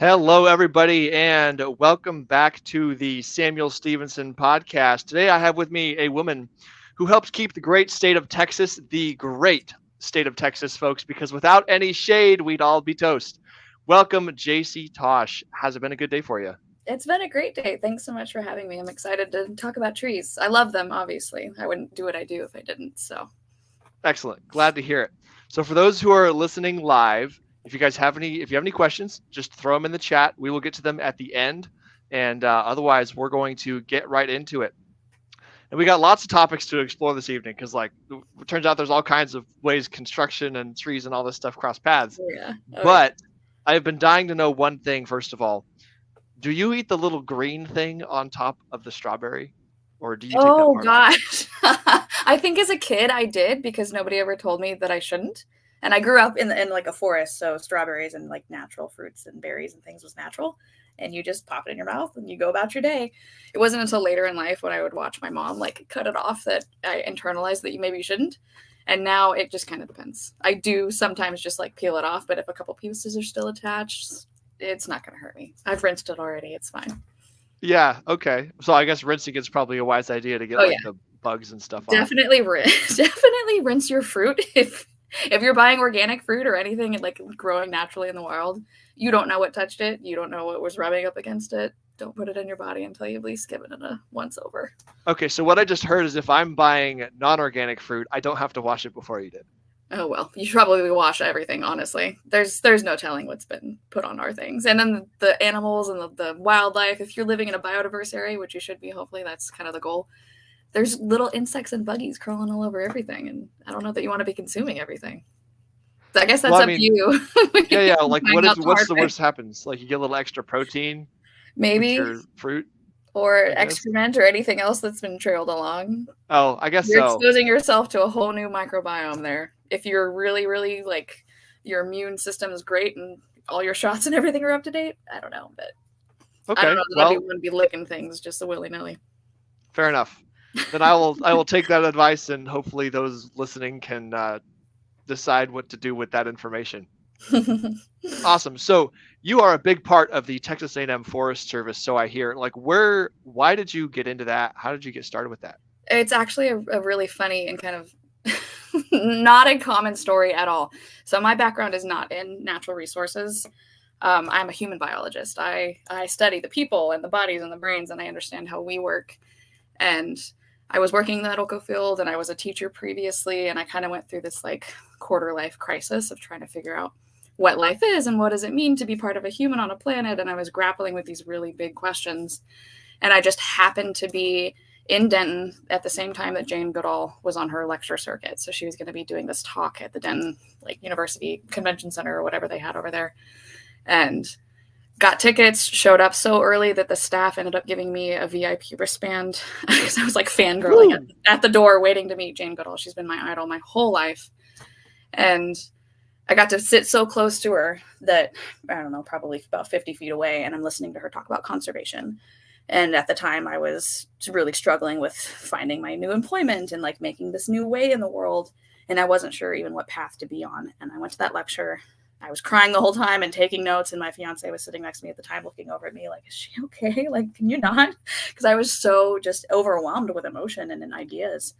Hello, everybody, and welcome back to the Samuel Stevenson podcast. Today, I have with me a woman who helps keep the great state of Texas the great state of Texas, folks, because without any shade, we'd all be toast. Welcome, Jacey, Tosh. Has it been a good day for you? It's been a great day. Thanks so much for having me. I'm excited to talk about trees. I love them, obviously. I wouldn't do what I do if I didn't. So, Excellent. Glad to hear it. So, for those who are listening live, if you have any questions, just throw them in the chat. We will get to them at the end, and otherwise, we're going to get right into it. And we got lots of topics to explore this evening because, it turns out there's all kinds of ways construction and trees and all this stuff cross paths. yeah. But I've been dying to know one thing, first of all. Do you eat the little green thing on top of the strawberry? Or do you take that part off? Gosh. I think as a kid I did because nobody ever told me that I shouldn't. And I grew up in like a forest, so strawberries and like natural fruits and berries and things was natural. And you just pop it in your mouth and you go about your day. It wasn't until later in life when I would watch my mom like cut it off that I internalized that maybe you shouldn't. And now it just kind of depends. I do sometimes just like peel it off, but if a couple pieces are still attached, it's not going to hurt me. I've rinsed it already. It's fine. Yeah, okay. So I guess rinsing is probably a wise idea to get the bugs and stuff off. Definitely rinse your fruit if you're buying organic fruit or anything like growing naturally in the wild. You don't know what touched it. You don't know what was rubbing up against it. Don't put it in your body until you at least give it a once over. Okay, so what I just heard is if I'm buying non-organic fruit, I don't have to wash it before I eat it. Oh, well, you should probably wash everything, honestly. There's no telling what's been put on our things. And then the animals and the wildlife, if you're living in a biodiverse area, which you should be, hopefully that's kind of the goal, there's little insects and buggies crawling all over everything. And I don't know that you want to be consuming everything. So I guess that's up to you. Yeah, like what's the worst happens? Like you get a little extra protein? Maybe. With your fruit? Or excrement or anything else that's been trailed along. Oh, I guess you're exposing yourself to a whole new microbiome there. If you're really, really like your immune system is great and all your shots and everything are up to date, I don't know, but I don't know that I wouldn't be licking things just a willy-nilly. Fair enough. Then I will take that advice, and hopefully those listening can decide what to do with that information. Awesome. So you are a big part of the Texas A&M Forest Service, so I hear. Like, why did you get into that? How did you get started with that? It's actually a really funny and kind of not a common story at all. So my background is not in natural resources. I'm a human biologist. I study the people and the bodies and the brains, and I understand how we work. And I was working in the medical field, and I was a teacher previously, and I kind of went through this like quarter life crisis of trying to figure out what life is and what does it mean to be part of a human on a planet. And I was grappling with these really big questions. And I just happened to be in Denton at the same time that Jane Goodall was on her lecture circuit. So she was going to be doing this talk at the Denton University Convention Center or whatever they had over there. And got tickets, showed up so early that the staff ended up giving me a VIP wristband because I was like fangirling at the door waiting to meet Jane Goodall. She's been my idol my whole life. And I got to sit so close to her that, I don't know, probably about 50 feet away, and I'm listening to her talk about conservation. And at the time, I was really struggling with finding my new employment and like making this new way in the world. And I wasn't sure even what path to be on. And I went to that lecture. I was crying the whole time and taking notes. And my fiance was sitting next to me at the time looking over at me like, is she okay? Like, can you not? Because I was so just overwhelmed with emotion and ideas.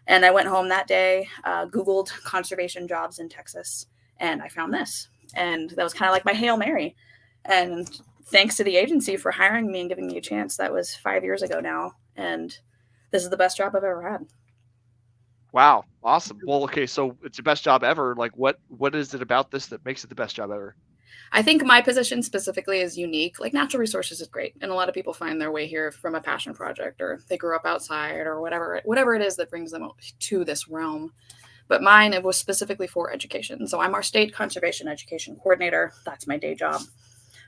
And I went home that day, Googled conservation jobs in Texas. And I found this, and that was kind of like my Hail Mary. And thanks to the agency for hiring me and giving me a chance. That was 5 years ago now. And this is the best job I've ever had. Wow. Awesome. Well, okay. So it's the best job ever. Like what is it about this that makes it the best job ever? I think my position specifically is unique. Like natural resources is great. And a lot of people find their way here from a passion project, or they grew up outside, or whatever it is that brings them to this realm. But mine, it was specifically for education. So I'm our state conservation education coordinator. That's my day job.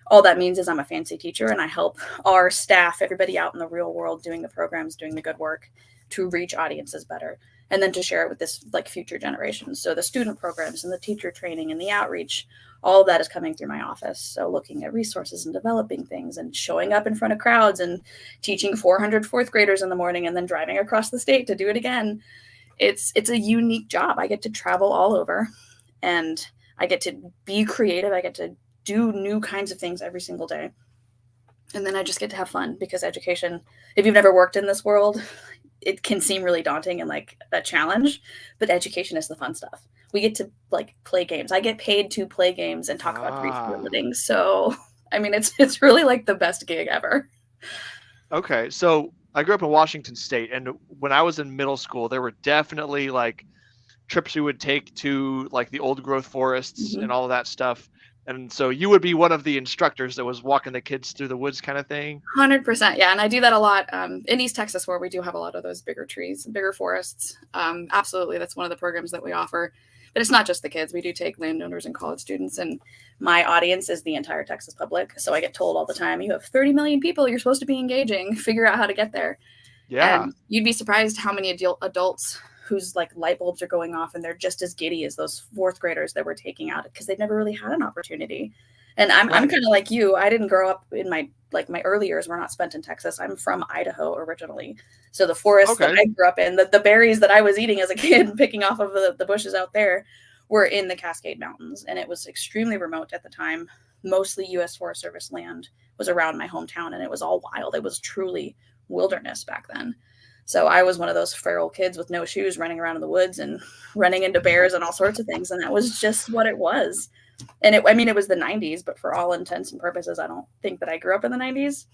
All that means is I'm a fancy teacher, and I help our staff, everybody out in the real world doing the programs, doing the good work, to reach audiences better. And then to share it with this like future generations. So the student programs and the teacher training and the outreach, all of that is coming through my office. So looking at resources and developing things and showing up in front of crowds and teaching 400 fourth graders in the morning and then driving across the state to do it again. It's a unique job. I get to travel all over, and I get to be creative. I get to do new kinds of things every single day. And then I just get to have fun, because education, if you've never worked in this world, it can seem really daunting and like a challenge, but education is the fun stuff. We get to like play games. I get paid to play games and talk about trees for a living. So, I mean, it's really like the best gig ever. Okay, so I grew up in Washington State, and when I was in middle school, there were definitely like trips we would take to like the old growth forests and Mm-hmm. all of that stuff. And so you would be one of the instructors that was walking the kids through the woods kind of thing. 100%. Yeah. And I do that a lot in East Texas, where we do have a lot of those bigger trees, bigger forests. Absolutely. That's one of the programs that we offer. But it's not just the kids. We do take landowners and college students. And my audience is the entire Texas public. So I get told all the time, you have 30 million people you're supposed to be engaging. Figure out how to get there. Yeah. And you'd be surprised how many adults whose like light bulbs are going off and they're just as giddy as those fourth graders that we're taking out, because they've never really had an opportunity. And I'm Right. kind of like you. I didn't grow up in my early years were not spent in Texas. I'm from Idaho originally. So the forests that Okay. I grew up in, the berries that I was eating as a kid, picking off of the bushes out there, were in the Cascade Mountains. And it was extremely remote at the time. Mostly U.S. Forest Service land was around my hometown, and it was all wild. It was truly wilderness back then. So I was one of those feral kids with no shoes running around in the woods and running into bears and all sorts of things. And that was just what it was. And it was the 90s, but for all intents and purposes, I don't think that I grew up in the 90s,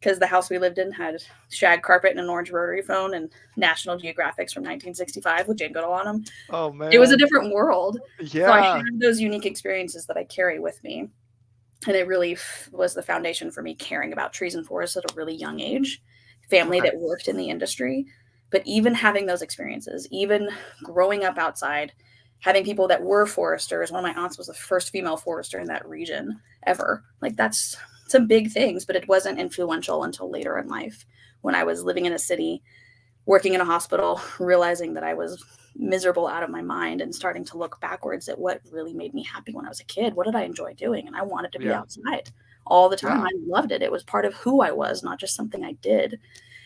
because the house we lived in had shag carpet and an orange rotary phone and National Geographics from 1965 with Jane Goodall on them. Oh man. It was a different world. So I Yeah. had those unique experiences that I carry with me. And it really was the foundation for me caring about trees and forests at a really young age. Family Okay. that worked in the industry. But even having those experiences, even growing up outside, having people that were foresters. One of my aunts was the first female forester in that region ever. Like, that's some big things, but it wasn't influential until later in life, when I was living in a city, working in a hospital, realizing that I was miserable out of my mind, and starting to look backwards at what really made me happy when I was a kid. What did I enjoy doing? And I wanted to be Yeah. outside all the time. Yeah. I loved it. It was part of who I was, not just something I did.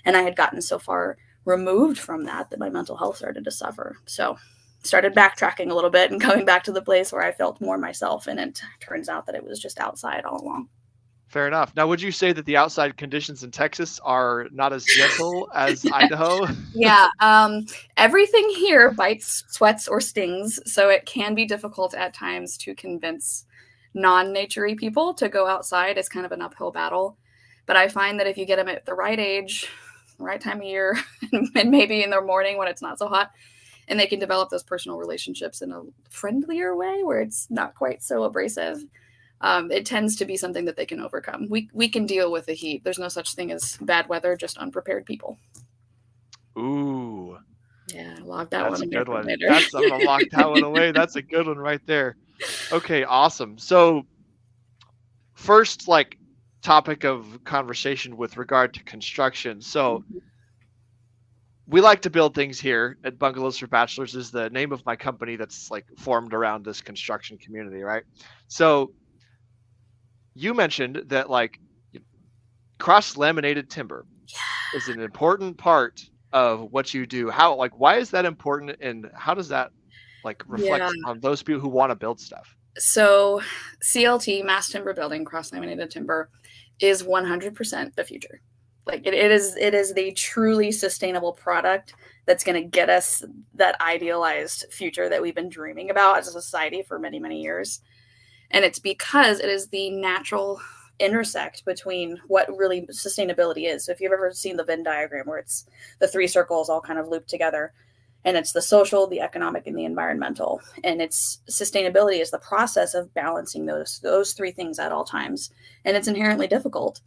And I had gotten so far removed from that my mental health started to suffer. So started backtracking a little bit and coming back to the place where I felt more myself. And it turns out that it was just outside all along. Fair enough. Now, would you say that the outside conditions in Texas are not as gentle as Idaho? Yeah. Everything here bites, sweats, or stings. So it can be difficult at times to convince non-naturey people to go outside. It's kind of an uphill battle. But I find that if you get them at the right age, the right time of year, and maybe in the morning when it's not so hot, and they can develop those personal relationships in a friendlier way where it's not quite so abrasive, it tends to be something that they can overcome. We can deal with the heat. There's no such thing as bad weather, just unprepared people. Ooh, Yeah, log that that's one a away good for one. later. I'm gonna lock that one away. That's a good one right there. Okay, awesome. So first, like, topic of conversation with regard to construction. So we like to build things here at Bungalows for Bachelors is the name of my company that's like formed around this construction community, right? So you mentioned that like cross laminated timber is an important part of what you do. How, like, why is that important, and how does that like Yeah. reflect on those people who want to build stuff? So CLT, mass timber building, cross laminated timber, is 100% the future. Like it is the truly sustainable product that's going to get us that idealized future that we've been dreaming about as a society for many, many years. And it's because it is the natural intersect between what really sustainability is. So if you've ever seen the Venn diagram where it's the three circles all kind of looped together, and it's the social, the economic, and the environmental. And it's sustainability is the process of balancing those three things at all times. And it's inherently difficult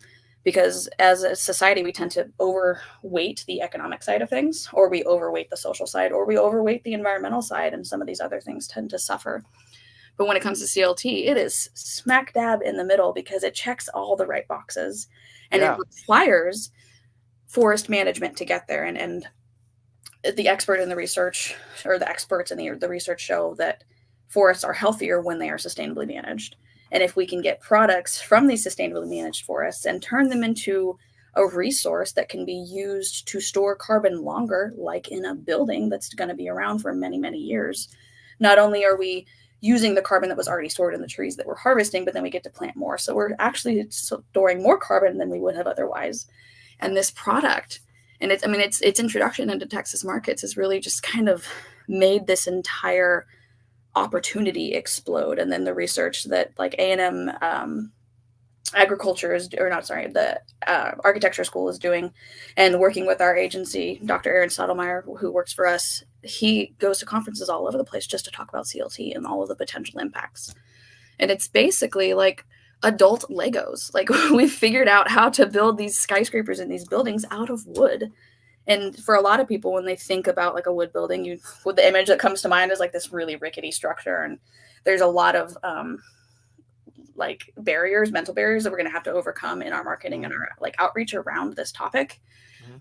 because as a society, we tend to overweight the economic side of things, or we overweight the social side, or we overweight the environmental side, and some of these other things tend to suffer. But when it comes to CLT, it is smack dab in the middle because it checks all the right boxes, and it Yeah. requires forest management to get there. And the expert in the research, or the experts in the research, show that forests are healthier when they are sustainably managed. And if we can get products from these sustainably managed forests and turn them into a resource that can be used to store carbon longer, like in a building that's going to be around for many, many years, not only are we using the carbon that was already stored in the trees that we're harvesting, but then we get to plant more. So we're actually storing more carbon than we would have otherwise. And this product, and its introduction into Texas markets has really just kind of made this entire opportunity explode. And then the research that like A&M agriculture is, or not, sorry, the architecture school is doing, and working with our agency, Dr. Aaron Stottlemyre, who works for us, he goes to conferences all over the place just to talk about CLT and all of the potential impacts. And it's basically like adult Legos. Like we figured out how to build these skyscrapers and these buildings out of wood. And for a lot of people, when they think about like a wood building, the image that comes to mind is like this really rickety structure. And there's a lot of like mental barriers that we're going to have to overcome in our marketing and our like outreach around this topic.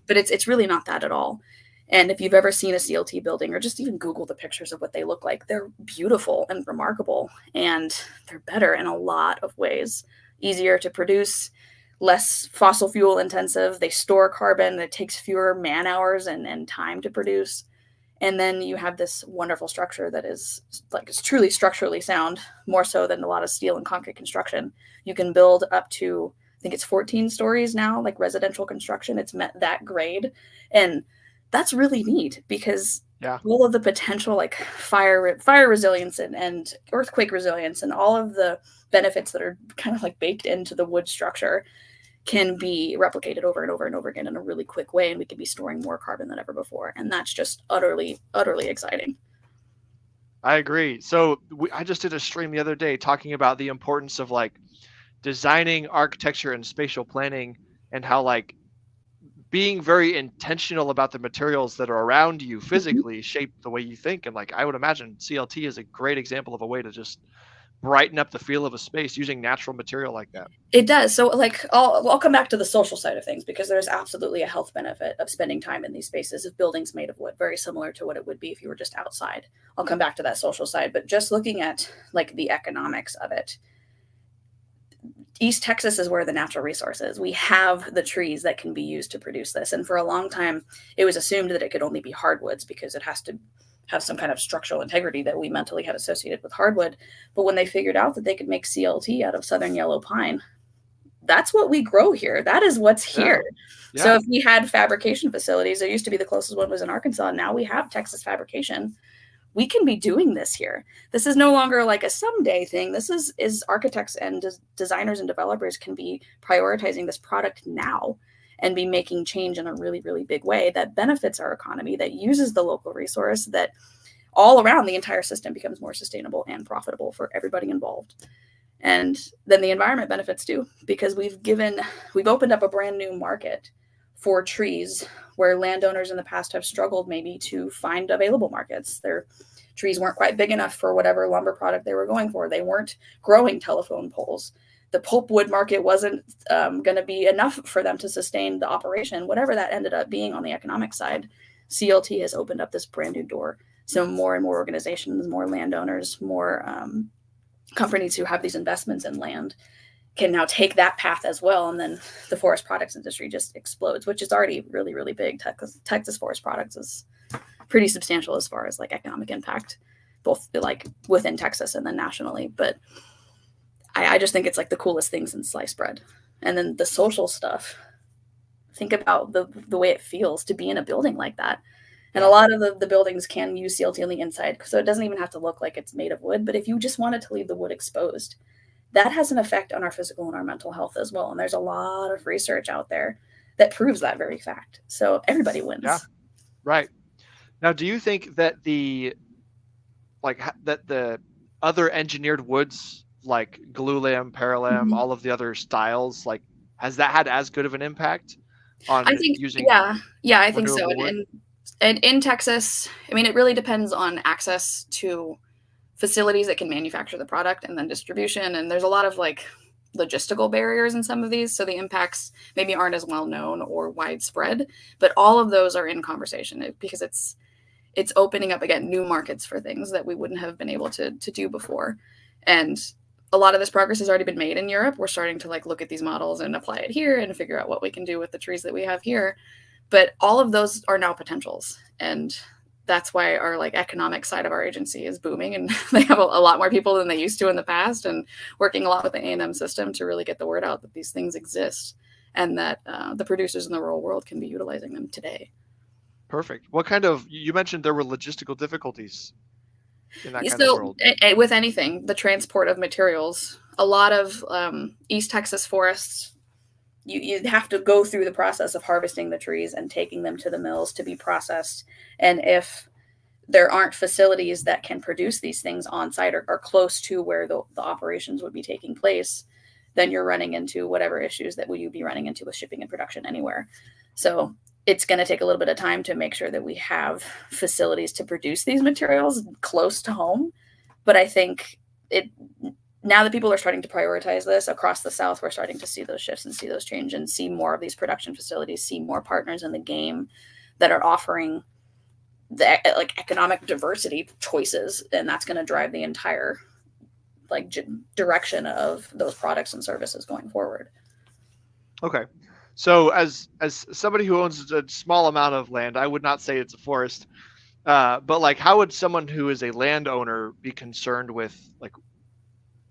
But it's really not that at all. And if you've ever seen a CLT building, or just even Google the pictures of what they look like, they're beautiful and remarkable, and they're better in a lot of ways. Easier to produce, less fossil fuel intensive. They store carbon. It takes fewer man hours and time to produce. And then you have this wonderful structure that is like, it's truly structurally sound, more so than a lot of steel and concrete construction. You can build up to, I think it's 14 stories now, like residential construction. It's met that grade. And that's really neat because all of the potential like fire resilience and earthquake resilience and all of the benefits that are kind of like baked into the wood structure can be replicated over and over and over again in a really quick way. And we could be storing more carbon than ever before. And that's just utterly, utterly exciting. I agree. So I just did a stream the other day talking about the importance of like designing architecture and spatial planning, and how like being very intentional about the materials that are around you physically shape the way you think. And like, I would imagine CLT is a great example of a way to just brighten up the feel of a space using natural material like that. It does. So like, I'll come back to the social side of things, because there's absolutely a health benefit of spending time in these spaces of buildings made of wood, very similar to what it would be if you were just outside. I'll come back to that social side, but just looking at like the economics of it, East Texas is where the natural resource is. We have the trees that can be used to produce this. And for a long time, it was assumed that it could only be hardwoods because it has to have some kind of structural integrity that we mentally had associated with hardwood. But when they figured out that they could make CLT out of southern yellow pine, that's what we grow here. That is what's here. Yeah. So if we had fabrication facilities, there used to be the closest one was in Arkansas. Now we have Texas fabrication. We can be doing this here. This is no longer like a someday thing. This is architects and designers and developers can be prioritizing this product now and be making change in a really, really big way that benefits our economy, that uses the local resource, that all around the entire system becomes more sustainable and profitable for everybody involved. And then the environment benefits too, because we've opened up a brand new market for trees where landowners in the past have struggled maybe to find available markets. Their trees weren't quite big enough for whatever lumber product they were going for. They weren't growing telephone poles. The pulpwood market wasn't going to be enough for them to sustain the operation, whatever that ended up being on the economic side. CLT has opened up this brand new door. So more and more organizations, more landowners, more companies who have these investments in land can now take that path as well. And then the forest products industry just explodes, which is already really, really big. Texas forest products is pretty substantial as far as like economic impact, both like within Texas and then nationally. But I just think it's like the coolest things in sliced bread. And then the social stuff, think about the way it feels to be in a building like that. And a lot of the buildings can use CLT on the inside, so it doesn't even have to look like it's made of wood. But if you just wanted to leave the wood exposed, that has an effect on our physical and our mental health as well. And there's a lot of research out there that proves that very fact. So everybody wins. Yeah, right. Now, do you think that the other engineered woods like glulam, paralam, all of the other styles, like has that had as good of an impact on using? Yeah, I think so. And in Texas, I mean, it really depends on access to facilities that can manufacture the product and then distribution. And there's a lot of like logistical barriers in some of these. So the impacts maybe aren't as well known or widespread, but all of those are in conversation because it's opening up again new markets for things that we wouldn't have been able to do before. And a lot of this progress has already been made in Europe. We're starting to like look at these models and apply it here and figure out what we can do with the trees that we have here. But all of those are now potentials. And that's why our like economic side of our agency is booming, and they have a lot more people than they used to in the past, and working a lot with the A&M system to really get the word out that these things exist and that the producers in the rural world can be utilizing them today. Perfect. What kind of, you mentioned there were logistical difficulties in that kind of So world. with anything, the transport of materials, a lot of East Texas forests, you have to go through the process of harvesting the trees and taking them to the mills to be processed. And if there aren't facilities that can produce these things on site or close to where the operations would be taking place, then you're running into whatever issues that you'd be running into with shipping and production anywhere. So it's going to take a little bit of time to make sure that we have facilities to produce these materials close to home. But I think now that people are starting to prioritize this across the South, we're starting to see those shifts and see those change and see more of these production facilities, see more partners in the game that are offering the like economic diversity choices, and that's going to drive the entire like direction of those products and services going forward. Okay. So as somebody who owns a small amount of land, I would not say it's a forest. But like, how would someone who is a landowner be concerned with like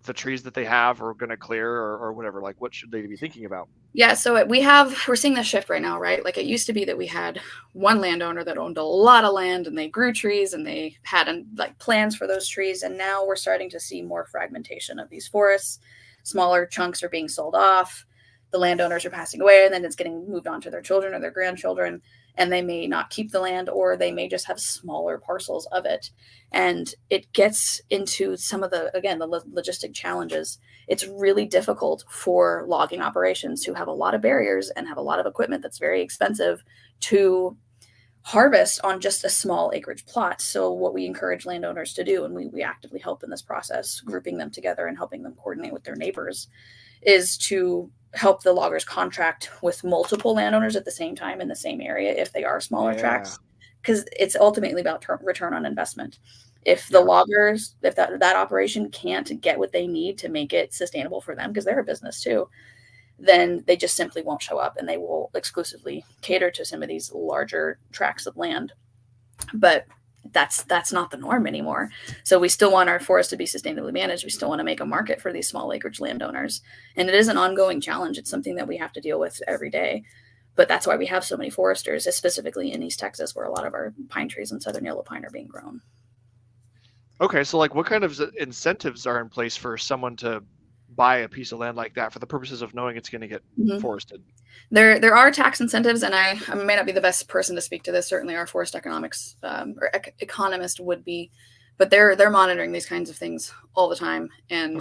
the trees that they have or going to clear or whatever? Like, what should they be thinking about? Yeah, so we're seeing this shift right now, right? Like it used to be that we had one landowner that owned a lot of land and they grew trees and they had like plans for those trees. And now we're starting to see more fragmentation of these forests. Smaller chunks are being sold off. The landowners are passing away, and then it's getting moved on to their children or their grandchildren, and they may not keep the land, or they may just have smaller parcels of it. And it gets into some of the logistic challenges. It's really difficult for logging operations who have a lot of barriers and have a lot of equipment that's very expensive to harvest on just a small acreage plot. So what we encourage landowners to do, and we actively help in this process, grouping them together and helping them coordinate with their neighbors, is to help the loggers contract with multiple landowners at the same time in the same area if they are smaller tracts, because it's ultimately about return on investment. If the loggers, if that operation can't get what they need to make it sustainable for them, because they're a business too, then they just simply won't show up, and they will exclusively cater to some of these larger tracts of land. But that's not the norm anymore. So we still want our forests to be sustainably managed. We still want to make a market for these small acreage landowners. And it is an ongoing challenge. It's something that we have to deal with every day. But that's why we have so many foresters, specifically in East Texas, where a lot of our pine trees and southern yellow pine are being grown. Okay, so like what kind of incentives are in place for someone to buy a piece of land like that for the purposes of knowing it's going to get forested? There are tax incentives, and I may not be the best person to speak to this. Certainly, our forest economics or economist would be, but they're monitoring these kinds of things all the time, and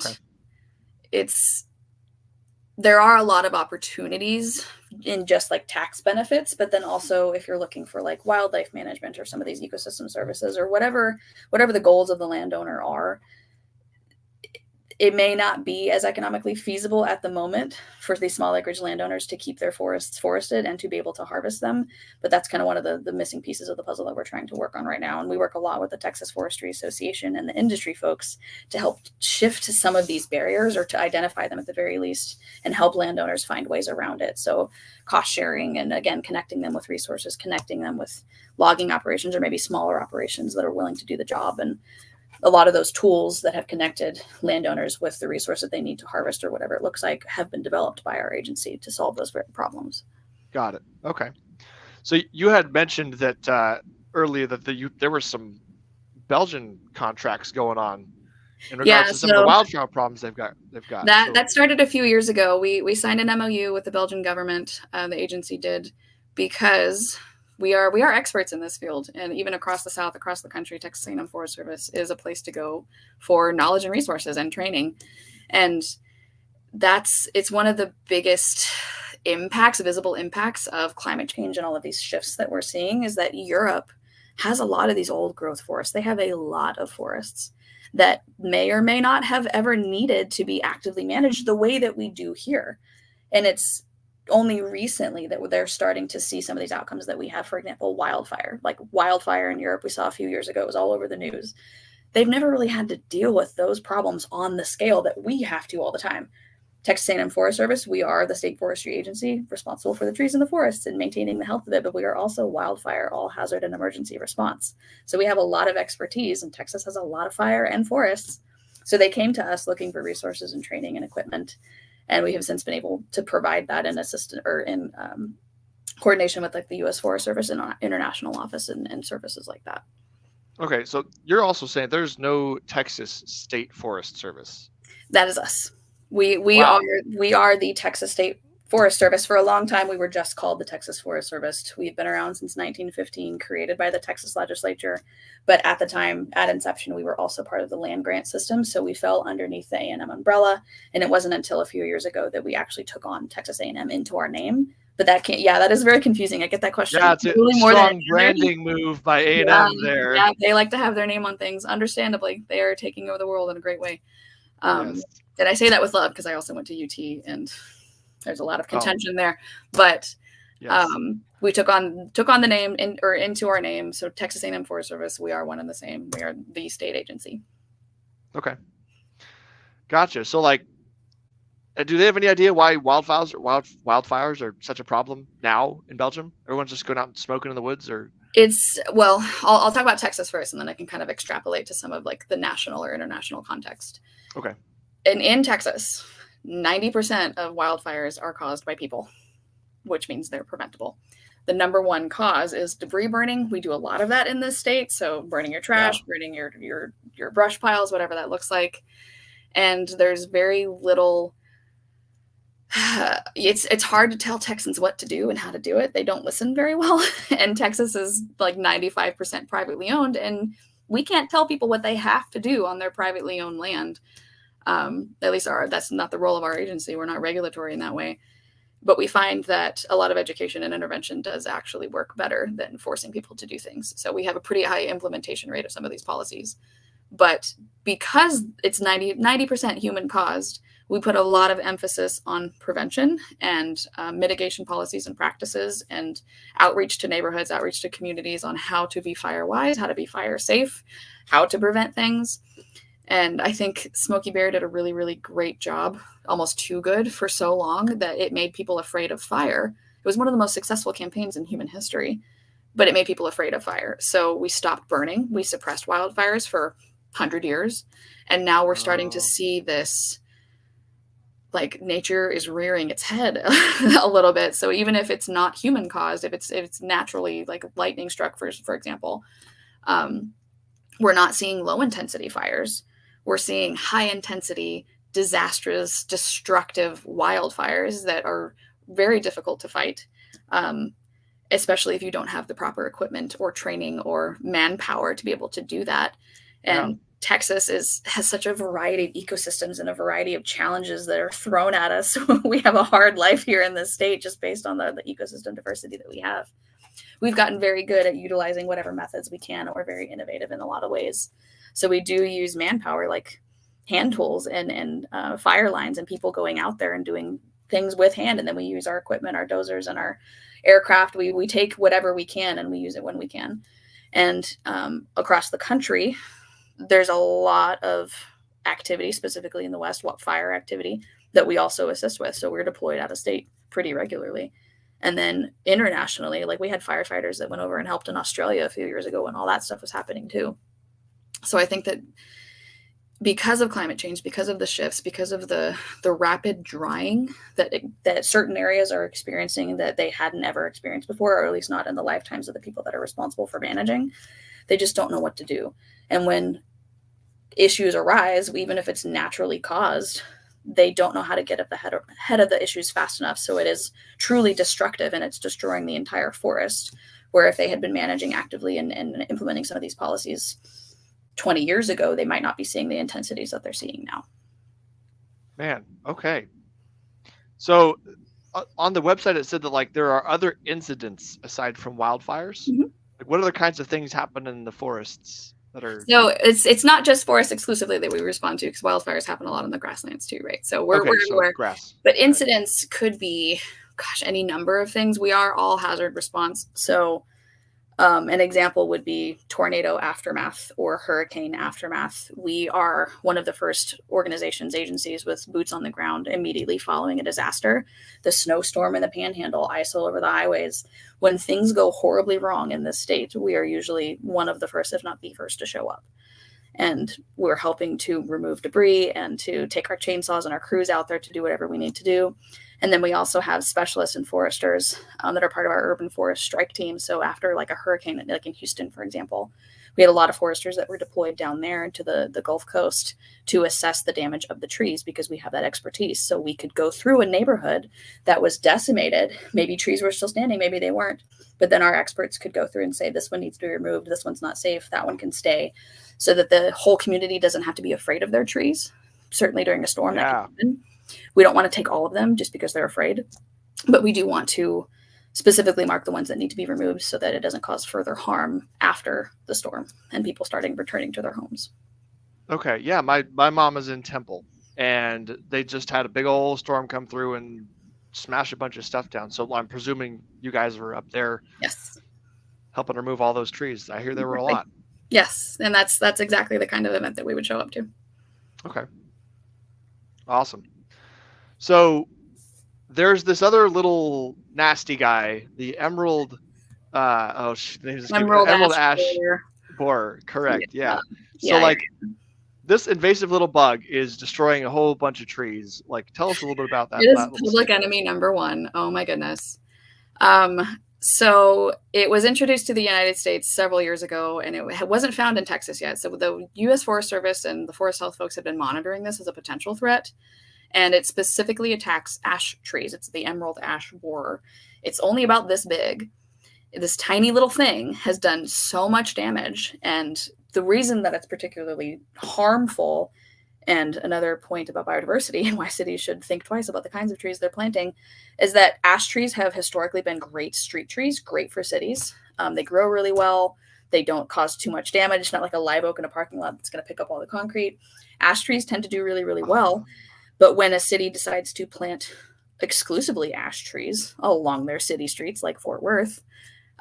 there are a lot of opportunities in just like tax benefits, but then also if you're looking for like wildlife management or some of these ecosystem services or whatever the goals of the landowner are, it may not be as economically feasible at the moment for these small acreage landowners to keep their forests forested and to be able to harvest them. But that's kind of one of the missing pieces of the puzzle that we're trying to work on right now. And we work a lot with the Texas Forestry Association and the industry folks to help shift some of these barriers, or to identify them at the very least, and help landowners find ways around it. So cost sharing, and again, connecting them with resources, connecting them with logging operations or maybe smaller operations that are willing to do the job. And a lot of those tools that have connected landowners with the resource that they need to harvest or whatever it looks like have been developed by our agency to solve those problems. Got it. Okay. So you had mentioned that earlier that there were some Belgian contracts going on in regards to some of the wildfire problems they've got. That started a few years ago. We signed an MOU with the Belgian government. The agency did, because we are experts in this field, and even across the South, across the country, Texas A&M Forest Service is a place to go for knowledge and resources and training. And it's one of the biggest visible impacts of climate change and all of these shifts that we're seeing, is that Europe has a lot of these old growth forests. They have a lot of forests that may or may not have ever needed to be actively managed the way that we do here. And it's only recently that they're starting to see some of these outcomes that we have. For example, wildfire in Europe we saw a few years ago. It was all over the news. They've never really had to deal with those problems on the scale that we have to all the time. Texas A&M Forest Service, we are the state forestry agency responsible for the trees in the forests and maintaining the health of it, but we are also wildfire, all hazard, and emergency response. So we have a lot of expertise, and Texas has a lot of fire and forests. So they came to us looking for resources and training and equipment, and we have since been able to provide that in coordination with like the U.S. Forest Service and international office and services like that. Okay, so you're also saying there's no Texas State Forest Service. That is us. We Wow. are the Texas State Forest Service. For a long time, we were just called the Texas Forest Service. We've been around since 1915, created by the Texas legislature. But at the time, at inception, we were also part of the land grant system. So we fell underneath the A&M umbrella. And it wasn't until a few years ago that we actually took on Texas A&M into our name. But that is very confusing. I get that question. Yeah, it's a really strong branding move by A&M there. Yeah, they like to have their name on things. Understandably, they are taking over the world in a great way. Yes. And I say that with love because I also went to UT, and there's a lot of contention there. But yes. We took on the name into our name. So Texas A&M Forest Service, we are one and the same. We are the state agency. Okay, gotcha. So like, do they have any idea why wildfires are such a problem now in Belgium? Everyone's just going out and smoking in the woods, or? I'll talk about Texas first, and then I can kind of extrapolate to some of like the national or international context. Okay. And in Texas, 90% of wildfires are caused by people, which means they're preventable. The number one cause is debris burning. We do a lot of that in this state. So burning your trash, burning your brush piles, whatever that looks like. And there's very little. It's hard to tell Texans what to do and how to do it. They don't listen very well. And Texas is like 95% privately owned. And we can't tell people what they have to do on their privately owned land. At least that's not the role of our agency. We're not regulatory in that way. But we find that a lot of education and intervention does actually work better than forcing people to do things. So we have a pretty high implementation rate of some of these policies. But because it's 90% human caused, we put a lot of emphasis on prevention and mitigation policies and practices and outreach to neighborhoods, outreach to communities on how to be fire wise, how to be fire safe, how to prevent things. And I think Smokey Bear did a really, really great job, almost too good for so long that it made people afraid of fire. It was one of the most successful campaigns in human history, but it made people afraid of fire. So we stopped burning. We suppressed wildfires for 100 years. And now we're starting to see this, like nature is rearing its head a little bit. So even if it's not human caused, if it's naturally like lightning struck, for example, we're not seeing low intensity fires. We're seeing high intensity, disastrous, destructive wildfires that are very difficult to fight, especially if you don't have the proper equipment or training or manpower to be able to do that. And Texas has such a variety of ecosystems and a variety of challenges that are thrown at us. We have a hard life here in this state just based on the ecosystem diversity that we have. We've gotten very good at utilizing whatever methods we can, or very innovative in a lot of ways. So we do use manpower, like hand tools and fire lines, and people going out there and doing things with hand. And then we use our equipment, our dozers and our aircraft. We take whatever we can and we use it when we can. And across the country, there's a lot of activity, specifically in the West, fire activity that we also assist with. So we're deployed out of state pretty regularly. And then internationally, like we had firefighters that went over and helped in Australia a few years ago when all that stuff was happening too. So I think that because of climate change, because of the shifts, because of the rapid drying that certain areas are experiencing that they hadn't ever experienced before, or at least not in the lifetimes of the people that are responsible for managing, they just don't know what to do. And when issues arise, even if it's naturally caused, they don't know how to get at the head of the issues fast enough. So it is truly destructive, and it's destroying the entire forest, where if they had been managing actively and implementing some of these policies 20 years ago, they might not be seeing the intensities that they're seeing now. Man, okay. So on the website, it said that like there are other incidents aside from wildfires. Mm-hmm. Like, what other kinds of things happen in the forests? So it's not just forests exclusively that we respond to, because wildfires happen a lot in the grasslands too, right? So we're everywhere. Grass. But incidents could be, any number of things. We are all hazard response. So An example would be tornado aftermath or hurricane aftermath. We are one of the first organizations, agencies with boots on the ground immediately following a disaster. The snowstorm in the panhandle, ice all over the highways. When things go horribly wrong in this state, we are usually one of the first, if not the first, to show up. And we're helping to remove debris and to take our chainsaws and our crews out there to do whatever we need to do. And then we also have specialists and foresters that are part of our urban forest strike team. So after like a hurricane, like in Houston, for example, we had a lot of foresters that were deployed down there into the Gulf Coast to assess the damage of the trees because we have that expertise. So we could go through a neighborhood that was decimated. Maybe trees were still standing, maybe they weren't. But then our experts could go through and say, this one needs to be removed, this one's not safe, that one can stay, so that the whole community doesn't have to be afraid of their trees. Certainly during a storm, that can happen. We don't want to take all of them just because they're afraid, but we do want to specifically mark the ones that need to be removed so that it doesn't cause further harm after the storm and people returning to their homes. Okay, yeah, my mom is in Temple, and they just had a big old storm come through and smash a bunch of stuff down. So I'm presuming you guys were up there, yes, helping remove all those trees. I hear there were a lot. Yes, and that's exactly the kind of event that we would show up to. Okay, awesome. So there's this other little nasty guy, the emerald. Emerald ash borer. Correct. Yeah. So like this invasive little bug is destroying a whole bunch of trees. Like, tell us a little bit about that. It is public enemy number one. Oh my goodness. So it was introduced to the United States several years ago, and it wasn't found in Texas yet. So the U.S. Forest Service and the Forest Health folks have been monitoring this as a potential threat. And it specifically attacks ash trees. It's the emerald ash borer. It's only about this big. This tiny little thing has done so much damage. And the reason that it's particularly harmful, and another point about biodiversity and why cities should think twice about the kinds of trees they're planting, is that ash trees have historically been great street trees, great for cities. They grow really well. They don't cause too much damage. It's not like a live oak in a parking lot that's going to pick up all the concrete. Ash trees tend to do really, really well. But when a city decides to plant exclusively ash trees along their city streets, like Fort Worth,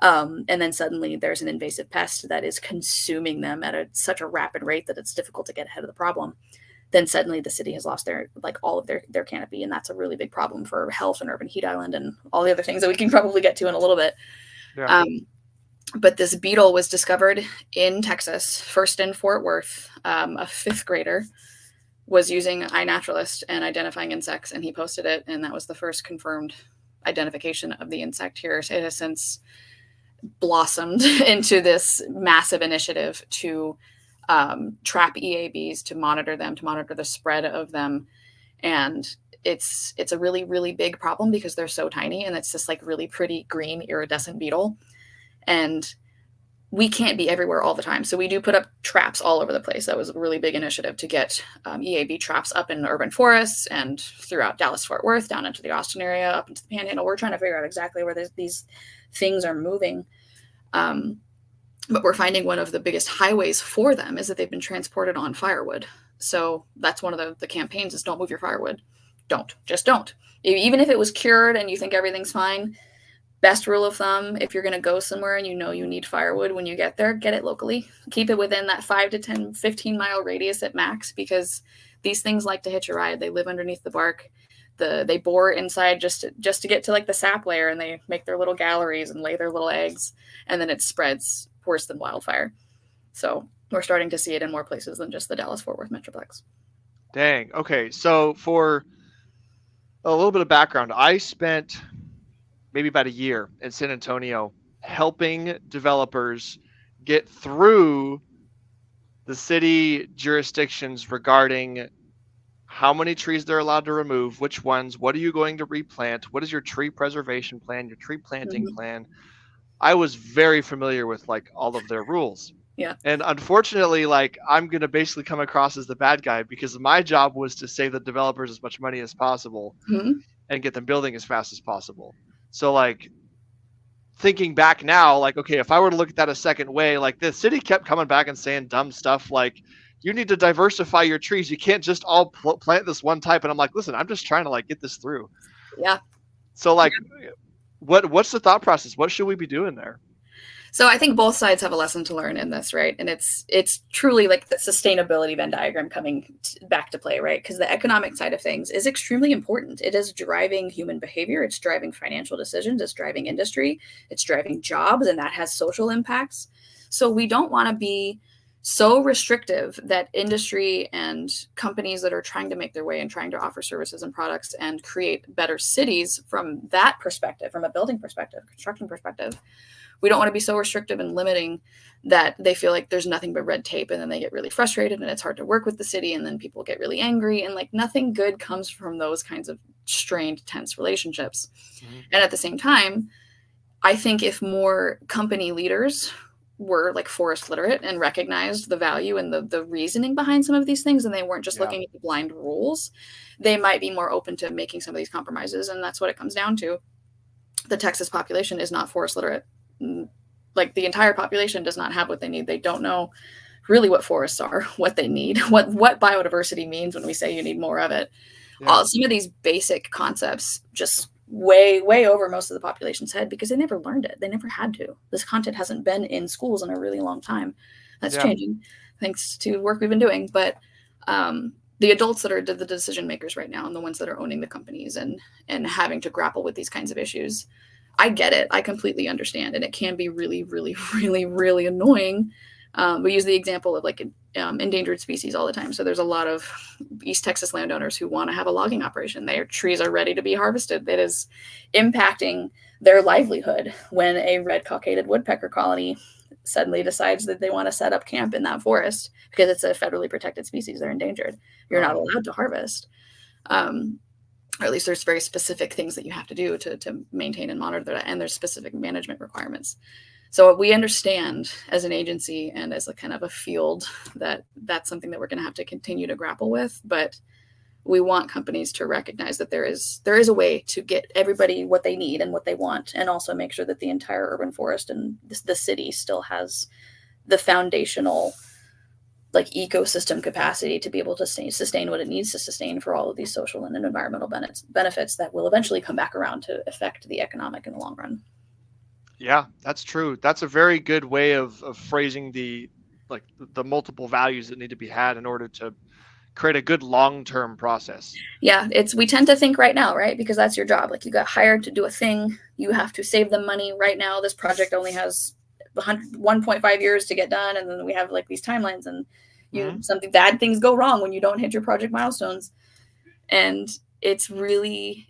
and then suddenly there's an invasive pest that is consuming them at such a rapid rate that it's difficult to get ahead of the problem, then suddenly the city has lost all of their canopy, and that's a really big problem for health and urban heat island and all the other things that we can probably get to in a little bit. Yeah. But this beetle was discovered in Texas, first in Fort Worth. A fifth grader was using iNaturalist and identifying insects, and he posted it, and that was the first confirmed identification of the insect here. It has since blossomed into this massive initiative to trap EABs, to monitor them, to monitor the spread of them. And it's a really, really big problem because they're so tiny, and it's this like really pretty green iridescent beetle. And we can't be everywhere all the time. So we do put up traps all over the place. That was a really big initiative to get EAB traps up in urban forests and throughout Dallas-Fort Worth, down into the Austin area, up into the Panhandle. We're trying to figure out exactly where these things are moving. But we're finding one of the biggest highways for them is that they've been transported on firewood. So that's one of the campaigns is don't move your firewood. Just don't. Even if it was cured and you think everything's fine, best rule of thumb, if you're going to go somewhere and you know you need firewood when you get there, get it locally. Keep it within that 5 to 10, 15-mile radius at max, because these things like to hitch a ride. They live underneath the bark. They bore inside just to get to like the sap layer, and they make their little galleries and lay their little eggs, and then it spreads worse than wildfire. So we're starting to see it in more places than just the Dallas-Fort Worth Metroplex. Dang. Okay. So for a little bit of background, I spent maybe about a year in San Antonio helping developers get through the city jurisdictions regarding how many trees they're allowed to remove, which ones, what are you going to replant, what is your tree preservation plan, your tree planting plan. I was very familiar with like all of their rules. Yeah. And unfortunately, like I'm going to basically come across as the bad guy because my job was to save the developers as much money as possible and get them building as fast as possible. So like thinking back now, like, okay, if I were to look at that a second way, like the city kept coming back and saying dumb stuff like, you need to diversify your trees. You can't just all plant this one type. And I'm like, listen, I'm just trying to like get this through. Yeah. So like, what's the thought process? What should we be doing there? So I think both sides have a lesson to learn in this, right? And it's truly like the sustainability Venn diagram coming back to play, right? Because the economic side of things is extremely important. It is driving human behavior, it's driving financial decisions, it's driving industry, it's driving jobs, and that has social impacts. So we don't want to be so restrictive that industry and companies that are trying to make their way and trying to offer services and products and create better cities from that perspective, from a building perspective, construction perspective, we don't want to be so restrictive and limiting that they feel like there's nothing but red tape, and then they get really frustrated and it's hard to work with the city, and then people get really angry, and like nothing good comes from those kinds of strained, tense relationships. Mm-hmm. And at the same time, I think if more company leaders were like forest literate and recognized the value and the reasoning behind some of these things, and they weren't just looking at the blind rules, they might be more open to making some of these compromises. And that's what it comes down to. The Texas population is not forest literate. Like the entire population does not have what they need. They don't know really what forests are, what they need, what biodiversity means when we say you need more of it. Yeah. Some of these basic concepts just way over most of the population's head because they never learned it. They never had to. This content hasn't been in schools in a really long time. That's changing thanks to work we've been doing. But the adults that are the decision makers right now and the ones that are owning the companies and having to grapple with these kinds of issues, I get it. I completely understand. And it can be really, really, really, really annoying. We use the example of like endangered species all the time. So there's a lot of East Texas landowners who want to have a logging operation. Their trees are ready to be harvested. That is impacting their livelihood when a red-cockaded woodpecker colony suddenly decides that they want to set up camp in that forest because it's a federally protected species. They're endangered. You're not allowed to harvest. Or at least there's very specific things that you have to do to maintain and monitor that. And there's specific management requirements. So we understand as an agency and as a kind of a field that that's something that we're going to have to continue to grapple with. But we want companies to recognize that there is a way to get everybody what they need and what they want, and also make sure that the entire urban forest and the city still has the foundational like ecosystem capacity to be able to sustain what it needs to sustain for all of these social and environmental benefits that will eventually come back around to affect the economic in the long run. Yeah, that's true. That's a very good way of phrasing the multiple values that need to be had in order to create a good long-term process. Yeah, we tend to think right now, right? Because that's your job. Like you got hired to do a thing. You have to save them money right now. This project only has 1.5 years to get done. And then we have like these timelines, and something bad things go wrong when you don't hit your project milestones. And it's really,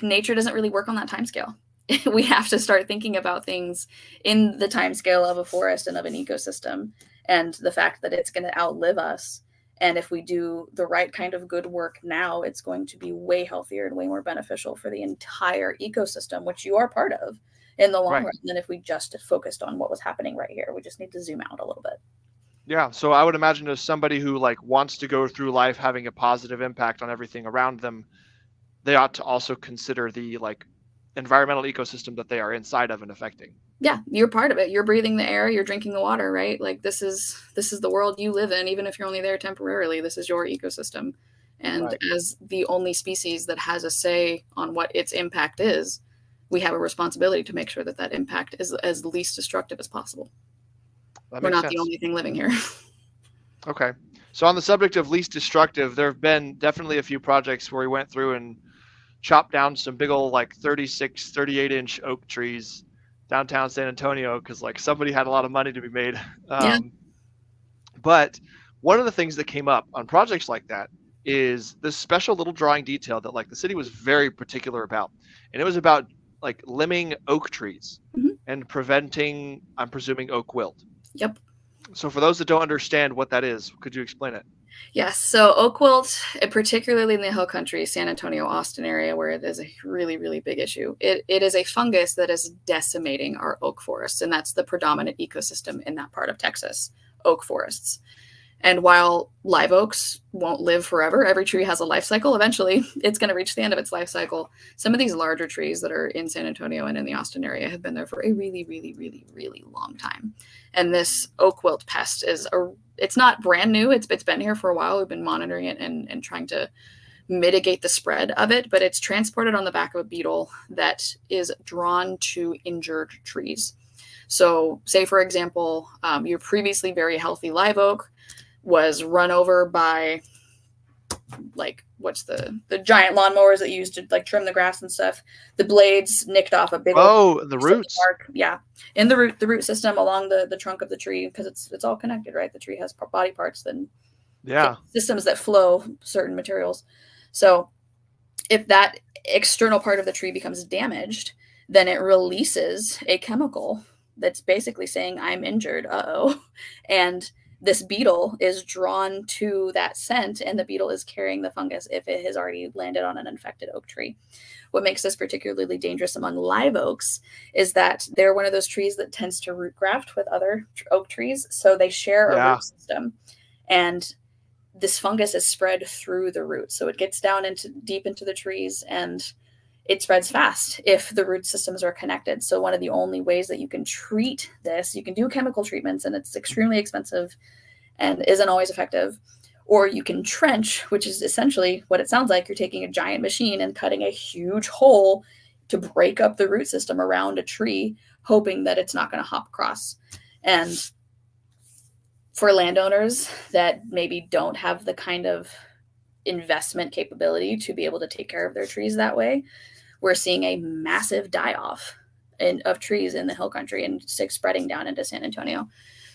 nature doesn't really work on that time scale. We have to start thinking about things in the time scale of a forest and of an ecosystem, and the fact that it's going to outlive us. And if we do the right kind of good work now, it's going to be way healthier and way more beneficial for the entire ecosystem, which you are part of in the long run, than if we just focused on what was happening right here. We just need to zoom out a little bit. Yeah. So I would imagine as somebody who like wants to go through life having a positive impact on everything around them, they ought to also consider the like environmental ecosystem that they are inside of and affecting. Yeah, you're part of it. You're breathing the air, you're drinking the water, right? Like this is the world you live in, even if you're only there temporarily. This is your ecosystem. And as the only species that has a say on what its impact is, we have a responsibility to make sure that that impact is as least destructive as possible. We're not the only thing living here. Okay. So on the subject of least destructive, there have been definitely a few projects where we went through and chopped down some big old like 36, 38-inch oak trees downtown San Antonio because like somebody had a lot of money to be made. But one of the things that came up on projects like that is this special little drawing detail that like the city was very particular about. And it was about like limbing oak trees and preventing, I'm presuming, oak wilt. Yep. So for those that don't understand what that is, could you explain it? Yes. So oak wilt, particularly in the hill country, San Antonio, Austin area, where it is a really, really big issue. It is a fungus that is decimating our oak forests, and that's the predominant ecosystem in that part of Texas, oak forests. And while live oaks won't live forever, every tree has a life cycle. Eventually, it's going to reach the end of its life cycle. Some of these larger trees that are in San Antonio and in the Austin area have been there for a really, really, really, really long time. And this oak wilt pest it's not brand new. It's been here for a while. We've been monitoring it and trying to mitigate the spread of it, but it's transported on the back of a beetle that is drawn to injured trees. So say, for example, your previously very healthy live oak was run over by, like, what's the giant lawnmowers that you use to like trim the grass and stuff. The blades nicked off a big old the roots. mark, yeah, in the root system along the trunk of the tree, because it's all connected, right? The tree has body parts, then systems that flow certain materials. So if that external part of the tree becomes damaged, then it releases a chemical that's basically saying, I'm injured, and this beetle is drawn to that scent, and the beetle is carrying the fungus if it has already landed on an infected oak tree. What makes this particularly dangerous among live oaks is that they're one of those trees that tends to root graft with other oak trees, so they share a root system, and this fungus is spread through the roots. So it gets down deep into the trees, and it spreads fast if the root systems are connected. So one of the only ways that you can treat this, you can do chemical treatments, and it's extremely expensive and isn't always effective. Or you can trench, which is essentially what it sounds like. You're taking a giant machine and cutting a huge hole to break up the root system around a tree, hoping that it's not going to hop across. And for landowners that maybe don't have the kind of investment capability to be able to take care of their trees that way, we're seeing a massive die-off of trees in the hill country and spreading down into San Antonio.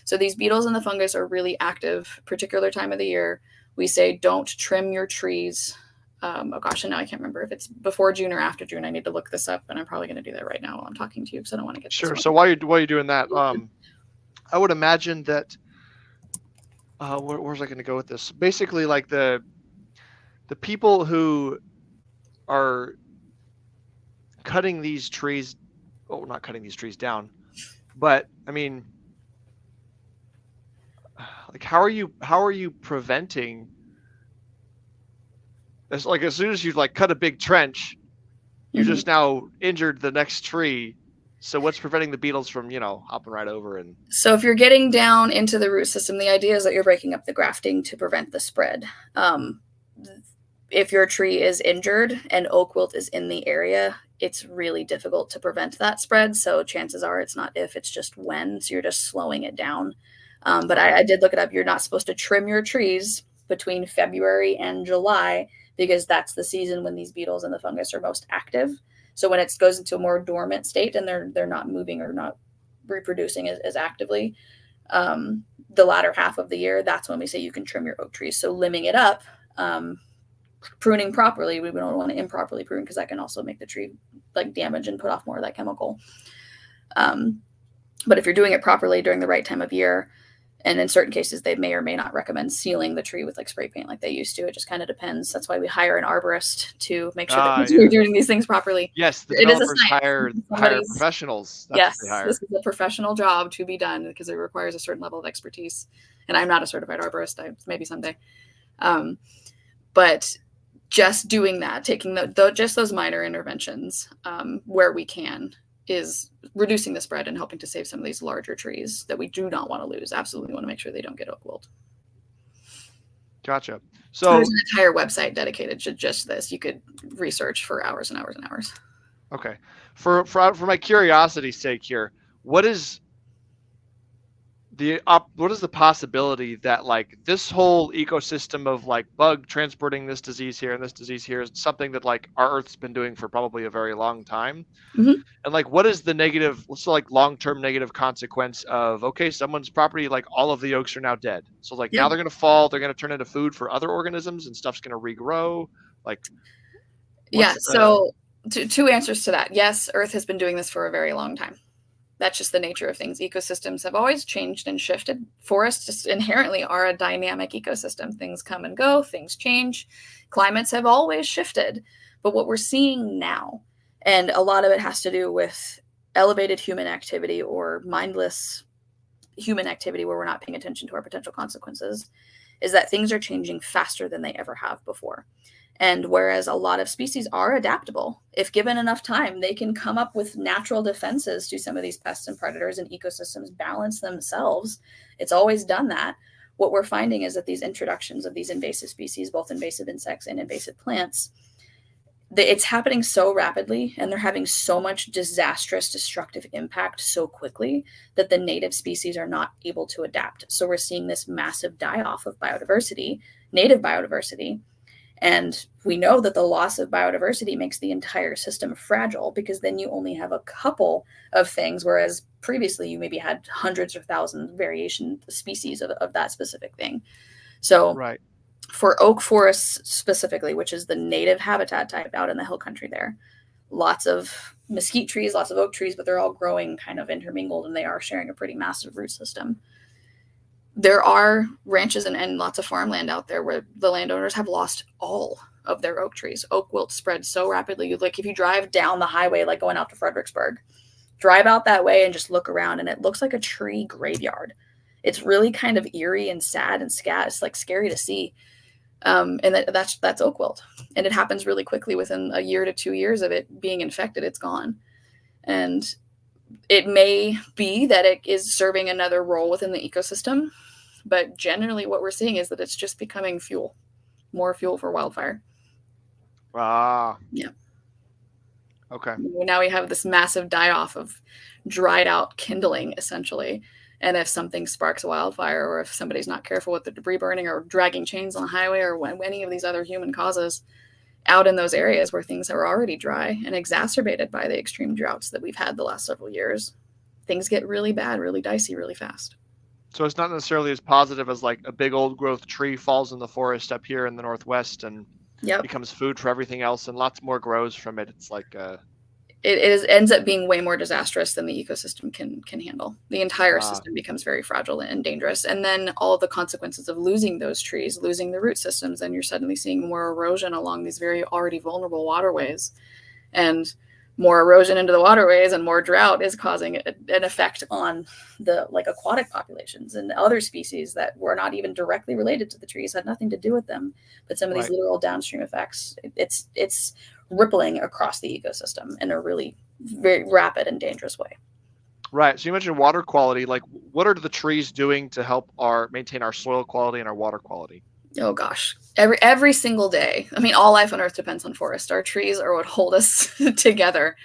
So these beetles and the fungus are really active, particular time of the year. We say don't trim your trees. Oh gosh, and now I can't remember if it's before June or after June. I need to look this up, and I'm probably going to do that right now while I'm talking to you, because I don't want to get sure. So while you're doing that, I would imagine that where's I going to go with this? Basically, like the people who are cutting these trees, not cutting these trees down, but I mean, like, how are you preventing? It's like, as soon as you like cut a big trench, you just now injured the next tree. So what's preventing the beetles from, hopping right over? And so if you're getting down into the root system, the idea is that you're breaking up the grafting to prevent the spread. If your tree is injured and oak wilt is in the area, it's really difficult to prevent that spread. So chances are it's not if, it's just when. So you're just slowing it down. But I did look it up. You're not supposed to trim your trees between February and July, because that's the season when these beetles and the fungus are most active. So when it goes into a more dormant state and they're not moving or not reproducing as actively, the latter half of the year, that's when we say you can trim your oak trees. So limbing it up, pruning properly. We don't want to improperly prune, because that can also make the tree like damage and put off more of that chemical. But if you're doing it properly during the right time of year, and in certain cases, they may or may not recommend sealing the tree with like spray paint like they used to. It just kind of depends. That's why we hire an arborist to make sure that we're doing these things properly. Yes, the developers hire professionals. Yes, this is a professional job to be done, because it requires a certain level of expertise. And I'm not a certified arborist. Maybe someday. But just doing that, taking just those minor interventions where we can, is reducing the spread and helping to save some of these larger trees that we do not want to lose. Absolutely want to make sure they don't get oak wilt. Gotcha. So there's an entire website dedicated to just this. You could research for hours and hours and hours. Okay. For my curiosity's sake here, what is the possibility that like this whole ecosystem of like bug transporting this disease here and this disease here is something that like our Earth's been doing for probably a very long time? Mm-hmm. And like, what is the negative, like long-term negative consequence of, okay, someone's property, like all of the oaks are now dead. So like now they're going to fall, they're going to turn into food for other organisms, and stuff's going to regrow. Like, so two answers to that. Yes, Earth has been doing this for a very long time. That's just the nature of things. Ecosystems have always changed and shifted. Forests just inherently are a dynamic ecosystem. Things come and go, things change. Climates have always shifted. But what we're seeing now, and a lot of it has to do with elevated human activity or mindless human activity where we're not paying attention to our potential consequences, is that things are changing faster than they ever have before. And whereas a lot of species are adaptable, if given enough time, they can come up with natural defenses to some of these pests and predators, and ecosystems balance themselves. It's always done that. What we're finding is that these introductions of these invasive species, both invasive insects and invasive plants, it's happening so rapidly, and they're having so much disastrous, destructive impact so quickly that the native species are not able to adapt. So we're seeing this massive die off of biodiversity, native biodiversity. And we know that the loss of biodiversity makes the entire system fragile, because then you only have a couple of things, whereas previously you maybe had hundreds or thousands variation species of that specific thing. So Right. for oak forests specifically, which is the native habitat type out in the hill country there, lots of mesquite trees, lots of oak trees, but they're all growing kind of intermingled, and they are sharing a pretty massive root system. There are ranches and lots of farmland out there where the landowners have lost all of their oak trees. Oak wilt spreads so rapidly. Like if you drive down the highway, like going out to Fredericksburg, drive out that way and just look around, and it looks like a tree graveyard. It's really kind of eerie and sad and it's like scary to see. And that's oak wilt, and it happens really quickly. Within a year to 2 years of it being infected, it's gone. And it may be that it is serving another role within the ecosystem, but generally what we're seeing is that it's just becoming more fuel for wildfire. Ah. Yeah. Okay. Now we have this massive die-off of dried out kindling, essentially. And if something sparks a wildfire, or if somebody's not careful with the debris burning or dragging chains on the highway, or when any of these other human causes out in those areas where things are already dry and exacerbated by the extreme droughts that we've had the last several years, things get really bad, really dicey, really fast. So it's not necessarily as positive as like a big old growth tree falls in the forest up here in the Northwest and becomes food for everything else, and lots more grows from it. It's like it ends up being way more disastrous than the ecosystem can handle. The entire system becomes very fragile and dangerous. And then all of the consequences of losing those trees, losing the root systems, and you're suddenly seeing more erosion along these very already vulnerable waterways. And more erosion into the waterways and more drought is causing an effect on the like aquatic populations and other species that were not even directly related to the trees, had nothing to do with them. But some of these literal downstream effects, it's rippling across the ecosystem in a really very rapid and dangerous way. Right. So you mentioned water quality. Like, what are the trees doing to help maintain our soil quality and our water quality? Oh gosh, every single day. I mean, all life on Earth depends on forest. Our trees are what hold us together.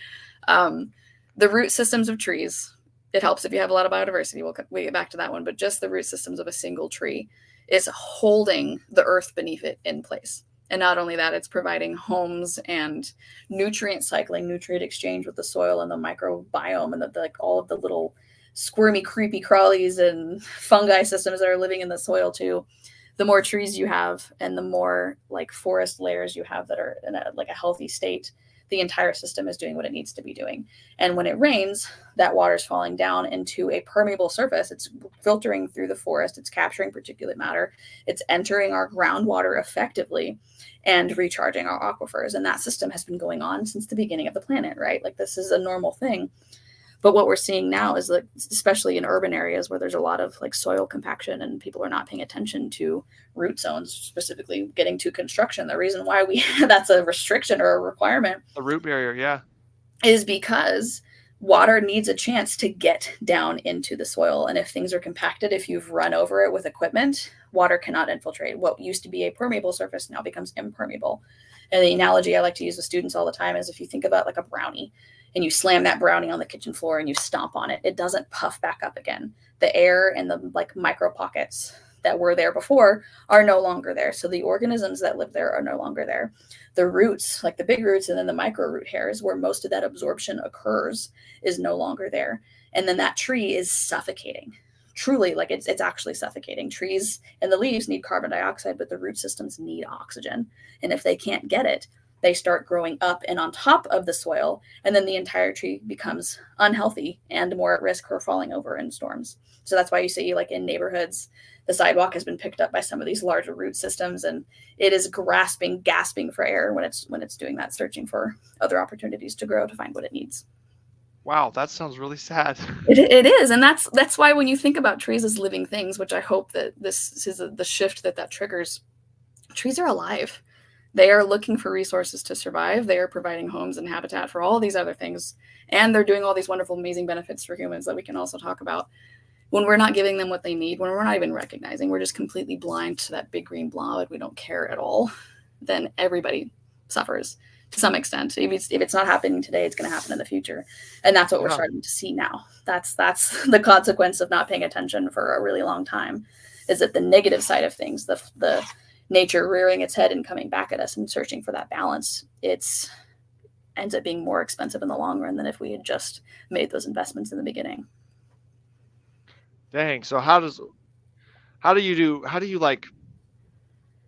The root systems of trees. It helps if you have a lot of biodiversity. We'll get back to that one, but just the root systems of a single tree is holding the earth beneath it in place. And not only that, it's providing homes and nutrient cycling, nutrient exchange with the soil and the microbiome, and like all of the little squirmy, creepy crawlies and fungi systems that are living in the soil too. The more trees you have and the more like forest layers you have that are in a healthy state, the entire system is doing what it needs to be doing. And when it rains, that water is falling down into a permeable surface. It's filtering through the forest. It's capturing particulate matter. It's entering our groundwater effectively and recharging our aquifers. And that system has been going on since the beginning of the planet, right? Like this is a normal thing. But what we're seeing now is that, especially in urban areas where there's a lot of like soil compaction and people are not paying attention to root zones, specifically getting to construction. The reason why that's a restriction or a requirement, the root barrier, yeah, is because water needs a chance to get down into the soil. And if things are compacted, if you've run over it with equipment, water cannot infiltrate. What used to be a permeable surface now becomes impermeable. And the analogy I like to use with students all the time is if you think about like a brownie, and you slam that brownie on the kitchen floor and you stomp on it, it doesn't puff back up again. The air and the like micro pockets that were there before are no longer there. So the organisms that live there are no longer there. The roots, like the big roots and then the micro root hairs, where most of that absorption occurs, is no longer there. And then that tree is suffocating. Truly, like it's actually suffocating. Trees and the leaves need carbon dioxide, but the root systems need oxygen. And if they can't get it, they start growing up and on top of the soil, and then the entire tree becomes unhealthy and more at risk for falling over in storms. So that's why you see, like in neighborhoods, the sidewalk has been picked up by some of these larger root systems, and it is gasping for air when it's doing that, searching for other opportunities to grow to find what it needs. Wow, that sounds really sad. It is, and that's why when you think about trees as living things, which I hope that this is the shift that triggers, trees are alive. They are looking for resources to survive. They are providing homes and habitat for all these other things. And they're doing all these wonderful, amazing benefits for humans that we can also talk about. When we're not giving them what they need, when we're not even recognizing, we're just completely blind to that big green blob and we don't care at all, then everybody suffers. to some extent. If it's not happening today, it's going to happen in the future. And that's what we're starting to see now. That's the consequence of not paying attention for a really long time, is that the negative side of things, the nature rearing its head and coming back at us and searching for that balance, it's ends up being more expensive in the long run than if we had just made those investments in the beginning. Dang. So how do you like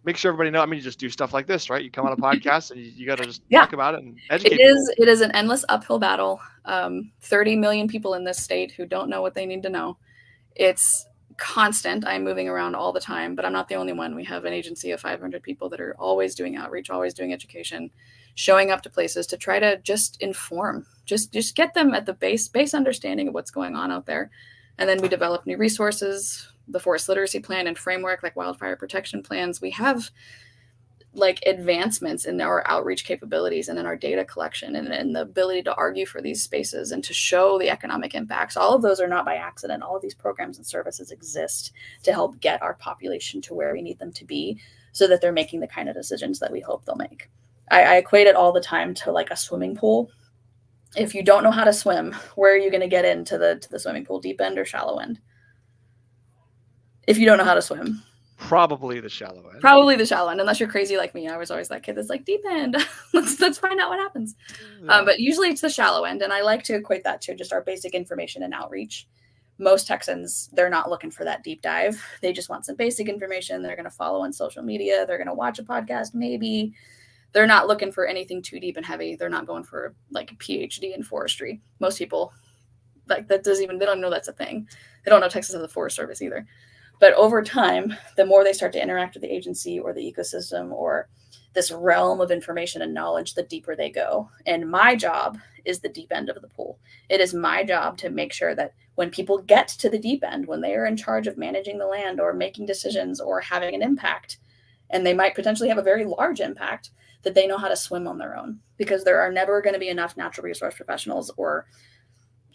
make sure everybody know? I mean, you just do stuff like this, right? You come on a podcast and you got to just talk about it and educate people. It is an endless uphill battle. 30 million people in this state who don't know what they need to know. It's constant. I'm moving around all the time, but I'm not the only one. We have an agency of 500 people that are always doing outreach, always doing education, showing up to places to try to just inform, just get them at the base understanding of what's going on out there. And then we develop new resources, the forest literacy plan and framework, like wildfire protection plans. We have like advancements in our outreach capabilities and in our data collection and the ability to argue for these spaces and to show the economic impacts. All of those are not by accident. All of these programs and services exist to help get our population to where we need them to be so that they're making the kind of decisions that we hope they'll make. I equate it all the time to like a swimming pool. If you don't know how to swim, where are you going to get into the swimming pool, deep end or shallow end? If you don't know how to swim, probably the shallow end. Probably the shallow end, unless you're crazy like me. I was always that kid that's like, deep end. let's find out what happens. Yeah. But usually it's the shallow end, and I like to equate that to just our basic information and outreach. Most Texans, they're not looking for that deep dive. They just want some basic information. They're going to follow on social media. They're going to watch a podcast, maybe. They're not looking for anything too deep and heavy. They're not going for like a PhD in forestry. Most people, like that doesn't even, they don't know that's a thing. They don't know Texas has a Forest Service either. But over time, the more they start to interact with the agency or the ecosystem or this realm of information and knowledge, the deeper they go. And my job is the deep end of the pool. It is my job to make sure that when people get to the deep end, when they are in charge of managing the land or making decisions or having an impact, and they might potentially have a very large impact, that they know how to swim on their own, because there are never going to be enough natural resource professionals or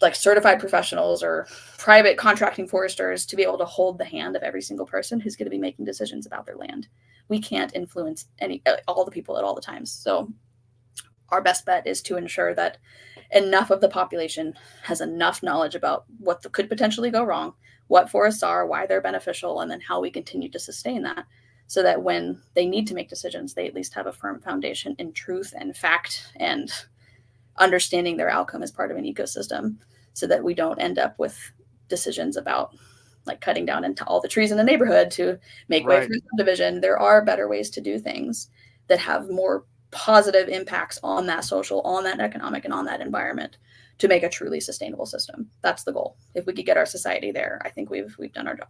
like certified professionals or private contracting foresters to be able to hold the hand of every single person who's going to be making decisions about their land. We can't influence all the people at all the times. So our best bet is to ensure that enough of the population has enough knowledge about what could potentially go wrong, what forests are, why they're beneficial, and then how we continue to sustain that, so that when they need to make decisions, they at least have a firm foundation in truth and fact and understanding their outcome as part of an ecosystem, so that we don't end up with decisions about like cutting down into all the trees in the neighborhood to make way for subdivision. There are better ways to do things that have more positive impacts on that social, on that economic, and on that environment to make a truly sustainable system. That's the goal. If we could get our society there, I think we've done our job.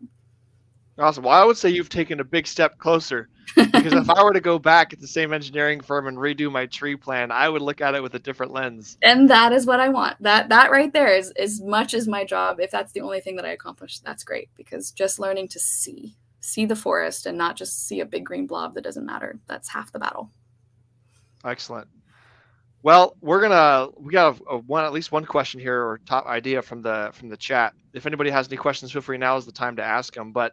Awesome. Well, I would say you've taken a big step closer, because if I were to go back at the same engineering firm and redo my tree plan, I would look at it with a different lens. And that is what I want. That right there is as much as my job. If that's the only thing that I accomplish, that's great, because just learning to see the forest and not just see a big green blob that doesn't matter. That's half the battle. Excellent. Well, we got at least one question here, or top idea from the chat. If anybody has any questions, feel free. Now is the time to ask them. But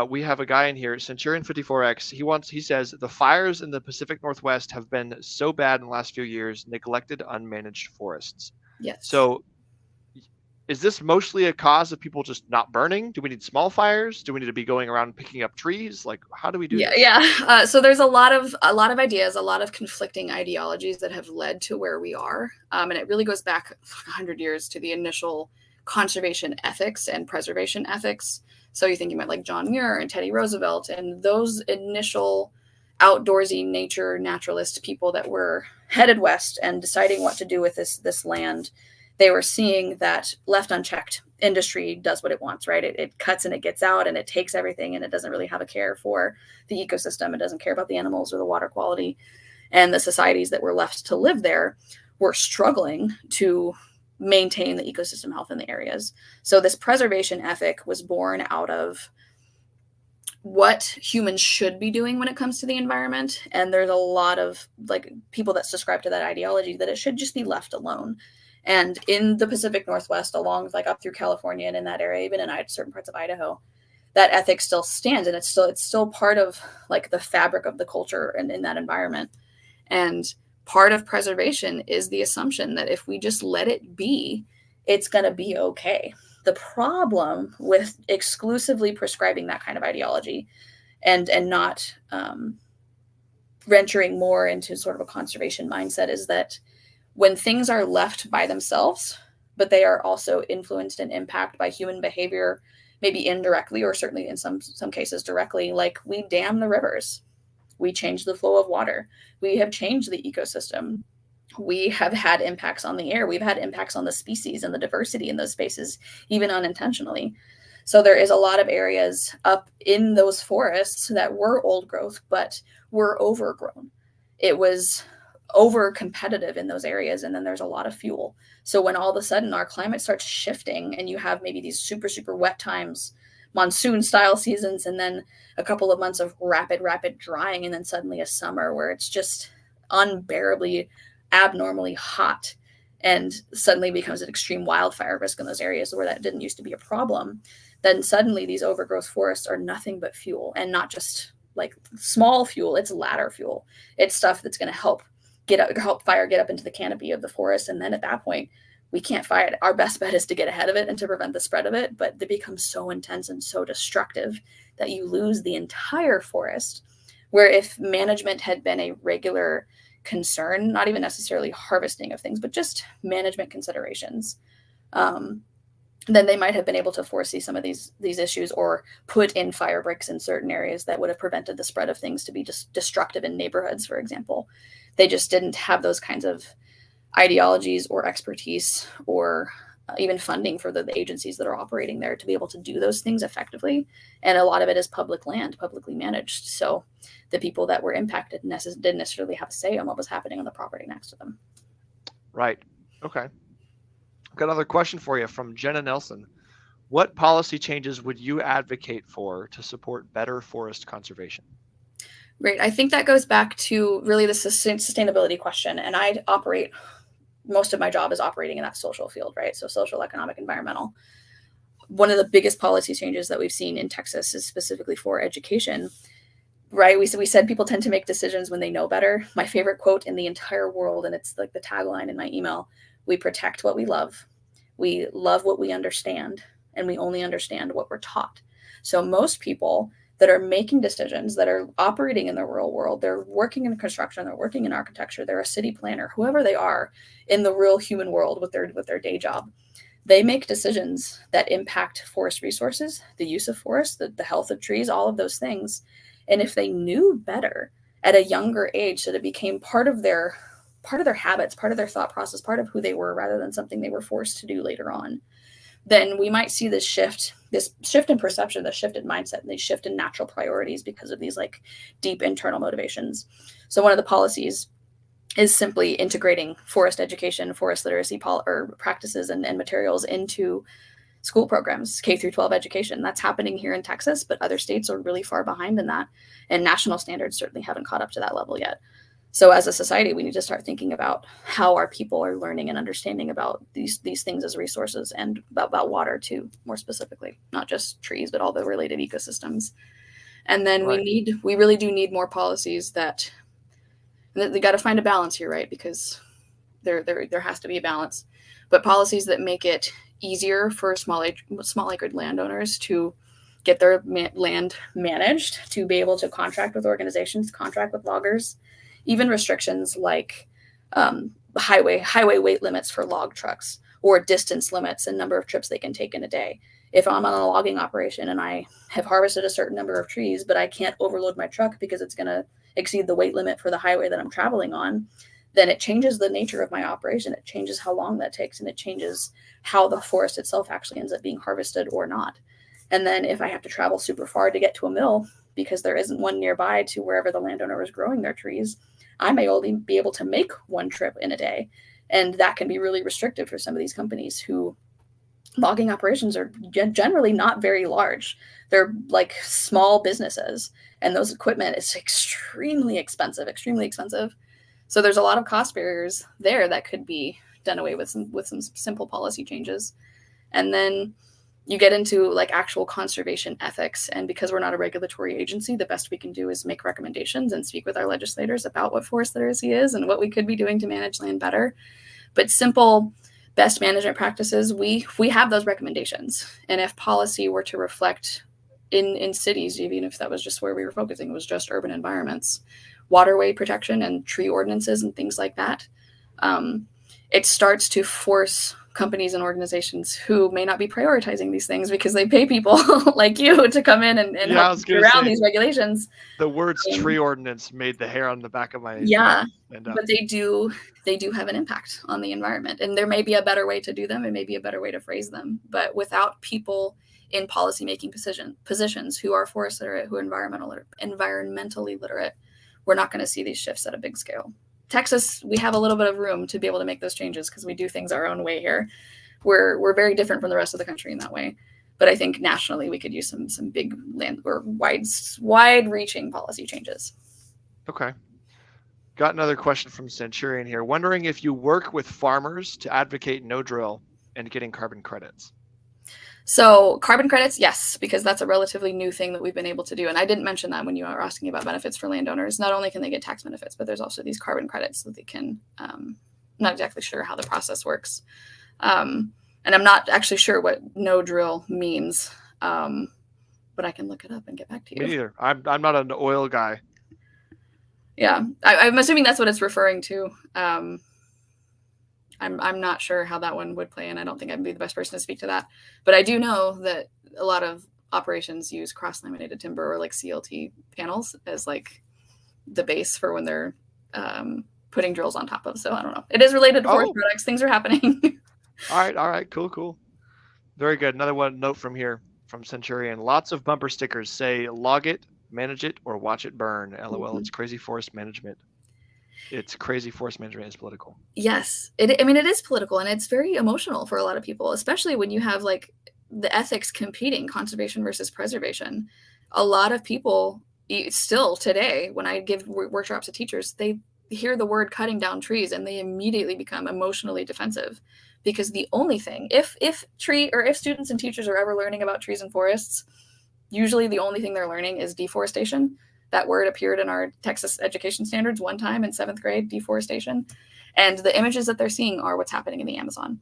we have a guy in here, Centurion 54X. He says the fires in the Pacific Northwest have been so bad in the last few years, neglected unmanaged forests. Yes. So is this mostly a cause of people just not burning? Do we need small fires? Do we need to be going around picking up trees? Like, how do we do this? Yeah. So there's a lot of ideas, a lot of conflicting ideologies that have led to where we are. And it really goes back 100 years to the initial conservation ethics and preservation ethics. So you think about like John Muir and Teddy Roosevelt and those initial outdoorsy nature naturalist people that were headed west and deciding what to do with this land. They were seeing that left unchecked, industry does what it wants, right? It cuts and it gets out and it takes everything, and it doesn't really have a care for the ecosystem. It doesn't care about the animals or the water quality. And the societies that were left to live there were struggling to maintain the ecosystem health in the areas. So this preservation ethic was born out of what humans should be doing when it comes to the environment. And there's a lot of like people that subscribe to that ideology that it should just be left alone. And in the Pacific Northwest, along like up through California and in that area, even in certain parts of Idaho, that ethic still stands, and it's still part of like the fabric of the culture and in that environment. And part of preservation is the assumption that if we just let it be, it's going to be okay. The problem with exclusively prescribing that kind of ideology and not venturing more into sort of a conservation mindset is that when things are left by themselves, but they are also influenced and impacted by human behavior, maybe indirectly or certainly in some cases directly, like we dam the rivers, we change the flow of water, we have changed the ecosystem, we have had impacts on the air, we've had impacts on the species and the diversity in those spaces, even unintentionally. So there is a lot of areas up in those forests that were old growth, but were overgrown. It was over competitive in those areas, and then there's a lot of fuel. So when all of a sudden our climate starts shifting and you have maybe these super, super wet times, monsoon style seasons, and then a couple of months of rapid drying, and then suddenly a summer where it's just unbearably, abnormally hot, and suddenly becomes an extreme wildfire risk in those areas where that didn't used to be a problem, then suddenly these overgrowth forests are nothing but fuel, and not just like small fuel, it's ladder fuel. It's stuff that's going to help fire get up into the canopy of the forest. And then at that point, we can't fire it. Our best bet is to get ahead of it and to prevent the spread of it. But it becomes so intense and so destructive that you lose the entire forest. Where if management had been a regular concern, not even necessarily harvesting of things, but just management considerations, then they might have been able to foresee some of these issues or put in fire breaks in certain areas that would have prevented the spread of things to be just destructive in neighborhoods, for example. They just didn't have those kinds of ideologies or expertise or even funding for the agencies that are operating there to be able to do those things effectively. And a lot of it is public land, publicly managed. So the people that were impacted didn't necessarily have a say on what was happening on the property next to them. Right. Okay. I've got another question for you from Jenna Nelson. What policy changes would you advocate for to support better forest conservation? Great. I think that goes back to really the sustainability question. And most of my job is operating in that social field, right? So social, economic, environmental. One of the biggest policy changes that we've seen in Texas is specifically for education, right? We said people tend to make decisions when they know better. My favorite quote in the entire world, and it's like the tagline in my email: we protect what we love what we understand, and we only understand what we're taught. So most people that are making decisions, that are operating in the real world, they're working in construction, they're working in architecture, they're a city planner, whoever they are in the real human world with their day job, they make decisions that impact forest resources, the use of forests, the health of trees, all of those things. And if they knew better at a younger age, that it became part of their habits, part of their thought process, part of who they were, rather than something they were forced to do later on, then we might see this shift in perception, this shift in mindset, and this shift in natural priorities because of these like deep internal motivations. So one of the policies is simply integrating forest education, forest literacy practices and materials into school programs, K through 12 education. That's happening here in Texas, but other states are really far behind in that. And national standards certainly haven't caught up to that level yet. So as a society, we need to start thinking about how our people are learning and understanding about these things as resources, and about water too, more specifically, not just trees, but all the related ecosystems. And then Right. we really do need more policies that they got to find a balance here, right? Because there has to be a balance, but policies that make it easier for small acreage landowners to get their land managed, to be able to contract with organizations, contract with loggers, even restrictions like highway weight limits for log trucks, or distance limits and number of trips they can take in a day. If I'm on a logging operation and I have harvested a certain number of trees, but I can't overload my truck because it's going to exceed the weight limit for the highway that I'm traveling on, then it changes the nature of my operation. It changes how long that takes, and it changes how the forest itself actually ends up being harvested or not. And then if I have to travel super far to get to a mill because there isn't one nearby to wherever the landowner is growing their trees, I may only be able to make one trip in a day. And that can be really restrictive for some of these companies who logging operations are generally not very large. They're like small businesses, and those equipment is extremely expensive. So there's a lot of cost barriers there that could be done away with some simple policy changes. And then You get into like actual conservation ethics. And because we're not a regulatory agency, the best we can do is make recommendations and speak with our legislators about what forest literacy is and what we could be doing to manage land better. But simple best management practices, we have those recommendations. And if policy were to reflect in cities, even if that was just where we were focusing, it was just urban environments, waterway protection and tree ordinances and things like that, it starts to force companies and organizations who may not be prioritizing these things because they pay people like you to come in and help get around these regulations. The words tree ordinance made the hair on the back of my neck. But they do have an impact on the environment, and there may be a better way to do them. It may be a better way to phrase them, but without people in policymaking positions who are forest literate, who are environmentally literate, we're not going to see these shifts at a big scale. Texas, we have a little bit of room to be able to make those changes because we do things our own way here. We're very different from the rest of the country in that way. But I think nationally we could use some big land or wide-reaching policy changes. Okay. Got another question from Centurion here. Wondering if you work with farmers to advocate no drill and getting carbon credits. So carbon credits, yes, because that's a relatively new thing that we've been able to do. And I didn't mention that when you were asking about benefits for landowners. Not only can they get tax benefits, but there's also these carbon credits that they can, not exactly sure how the process works. And I'm not actually sure what no drill means, but I can look it up and get back to you. Me neither. I'm not an oil guy. Yeah, I'm assuming that's what it's referring to. I'm not sure how that one would play, and I don't think I'd be the best person to speak to that. But I do know that a lot of operations use cross-laminated timber or like CLT panels as like the base for when they're putting drills on top of. So I don't know. It is related to forest products. Things are happening. All right. Cool. Very good. Another one note from here from Centurion. Lots of bumper stickers say log it, manage it, or watch it burn. LOL. Mm-hmm. It's crazy forest management. It's crazy forest management is political. Yes. It is political, and it's very emotional for a lot of people, especially when you have like the ethics competing, conservation versus preservation. A lot of people still today, when I give workshops to teachers, they hear the word cutting down trees and they immediately become emotionally defensive, because the only thing, if students and teachers are ever learning about trees and forests, usually the only thing they're learning is deforestation. That word appeared in our Texas education standards one time in 7th grade, deforestation. And the images that they're seeing are what's happening in the Amazon.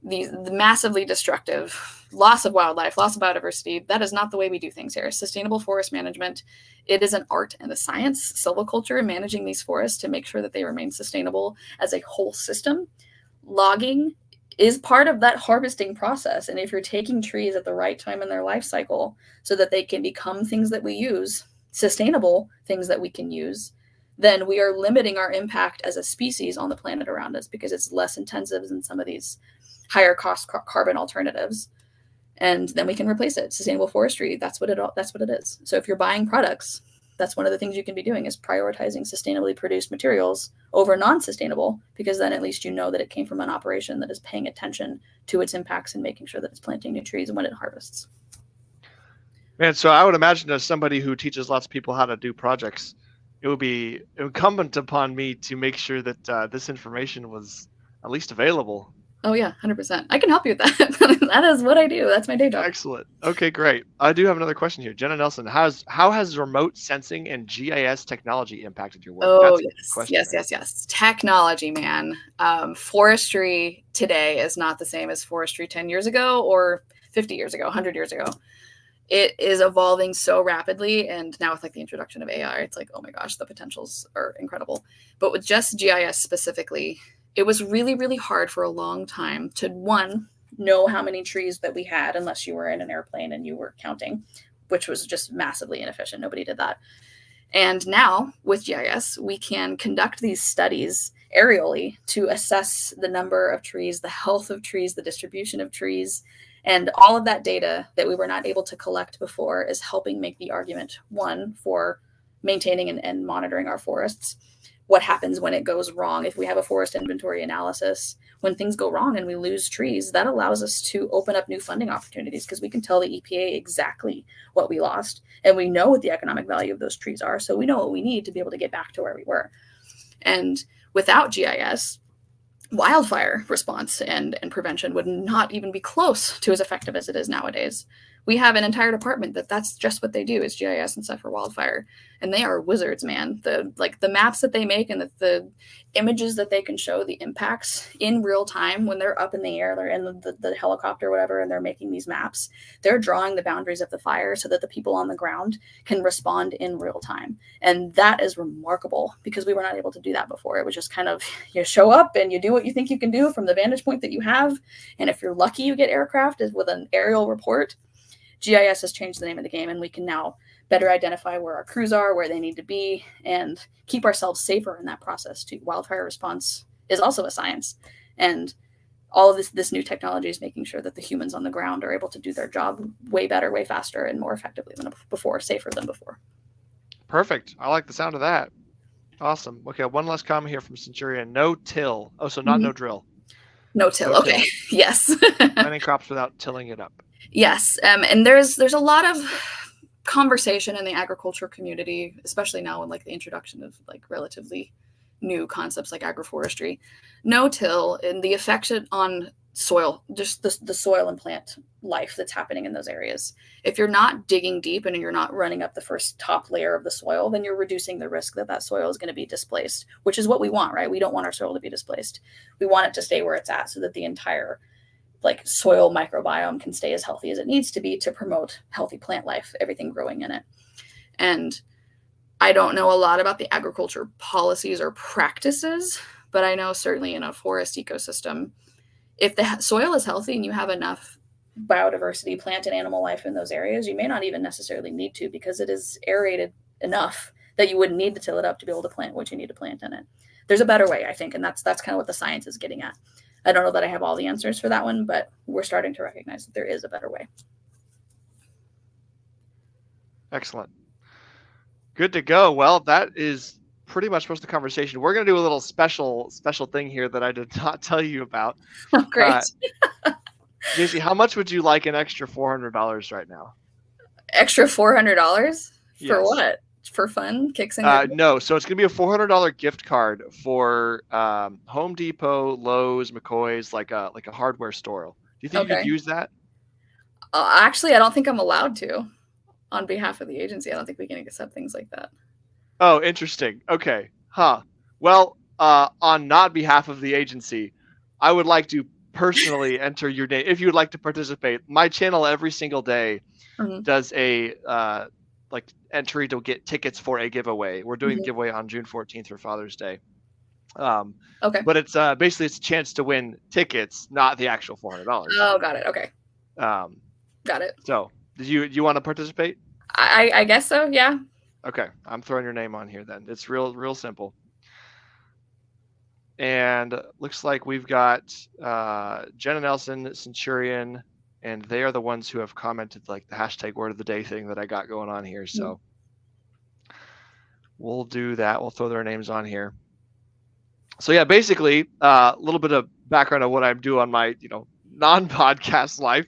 The massively destructive loss of wildlife, loss of biodiversity. That is not the way we do things here. Sustainable forest management, it is an art and a science, silviculture, managing these forests to make sure that they remain sustainable as a whole system. Logging is part of that harvesting process. And if you're taking trees at the right time in their life cycle so that they can become things that we use, sustainable things that we can use, then we are limiting our impact as a species on the planet around us, because it's less intensive than some of these higher cost carbon alternatives. And then we can replace it. Sustainable forestry, that's what it is. So if you're buying products, that's one of the things you can be doing, is prioritizing sustainably produced materials over non-sustainable, because then at least you know that it came from an operation that is paying attention to its impacts and making sure that it's planting new trees when it harvests. Man, so I would imagine, as somebody who teaches lots of people how to do projects, it would be incumbent upon me to make sure that this information was at least available. Oh yeah, 100%. I can help you with that. That is what I do. That's my day job. Excellent. Okay, great. I do have another question here. Jenna Nelson, how has remote sensing and GIS technology impacted your work? Oh, yes. Technology, man. Forestry today is not the same as forestry 10 years ago or 50 years ago, 100 years ago. It is evolving so rapidly, and now with like the introduction of AI, it's like, oh my gosh, the potentials are incredible. But with just GIS specifically, it was really, really hard for a long time to, one, know how many trees that we had, unless you were in an airplane and you were counting, which was just massively inefficient. Nobody did that. And now with GIS, we can conduct these studies aerially to assess the number of trees, the health of trees, the distribution of trees. And all of that data that we were not able to collect before is helping make the argument, one, for maintaining and monitoring our forests. What happens when it goes wrong? If we have a forest inventory analysis, when things go wrong and we lose trees, that allows us to open up new funding opportunities, because we can tell the EPA exactly what we lost, and we know what the economic value of those trees are. So we know what we need to be able to get back to where we were. And without GIS, wildfire response and prevention would not even be close to as effective as it is nowadays. We have an entire department that's just what they do is GIS and stuff for wildfire, and they are wizards, man. The maps that they make and the images that they can show the impacts in real time when they're up in the air, they're in the helicopter or whatever, and they're making these maps. They're drawing the boundaries of the fire so that the people on the ground can respond in real time. And that is remarkable because we were not able to do that before. It was just kind of you show up and you do what you think you can do from the vantage point that you have. And if you're lucky, you get aircraft is with an aerial report. GIS has changed the name of the game, and we can now better identify where our crews are, where they need to be, and keep ourselves safer in that process too. Wildfire response is also a science, and all of this new technology is making sure that the humans on the ground are able to do their job way better, way faster, and more effectively than before, safer than before. Perfect. I like the sound of that. Awesome. Okay, one last comment here from Centurion. No till. Oh, so not no drill. No till. No okay. Till. Yes. Planting crops without tilling it up. Yes. And there's a lot of conversation in the agriculture community, especially now in like the introduction of like relatively new concepts like agroforestry, no-till, and the effect on soil, just the soil and plant life that's happening in those areas. If you're not digging deep and you're not running up the first top layer of the soil, then you're reducing the risk that soil is going to be displaced, which is what we want, right? We don't want our soil to be displaced. We want it to stay where it's at so that the entire like soil microbiome can stay as healthy as it needs to be to promote healthy plant life, everything growing in it. And I don't know a lot about the agriculture policies or practices, but I know certainly in a forest ecosystem, if the soil is healthy and you have enough biodiversity, plant and animal life in those areas, you may not even necessarily need to because it is aerated enough that you wouldn't need to till it up to be able to plant what you need to plant in it. There's a better way, I think, and that's kind of what the science is getting at. I don't know that I have all the answers for that one, but we're starting to recognize that there is a better way. Excellent. Good to go. Well, that is pretty much most of the conversation. We're going to do a little special thing here that I did not tell you about. Oh, great. Jacey, how much would you like an extra $400 right now? Extra $400? Yes. For what? For fun? Kicks and no. So it's going to be a $400 gift card for Home Depot, Lowe's, McCoy's, like a hardware store. Do you think you could use that? Actually, I don't think I'm allowed to. On behalf of the agency, I don't think we can accept things like that. Oh, interesting. Okay. Huh. Well, on not behalf of the agency, I would like to personally enter your name if you would like to participate. My channel every single day does a like entry to get tickets for a giveaway. We're doing a giveaway on June 14th for Father's Day. Okay. But it's basically it's a chance to win tickets, not the actual $400. Oh, got it. Okay. Got it. So, do you want to participate? I guess so. Yeah. Okay, I'm throwing your name on here then. It's real simple. And looks like we've got Jenna Nelson, Centurion, and they are the ones who have commented like the hashtag word of the day thing that I got going on here. So we'll do that. We'll throw their names on here. So yeah, basically a little bit of background of what I do on my non-podcast life.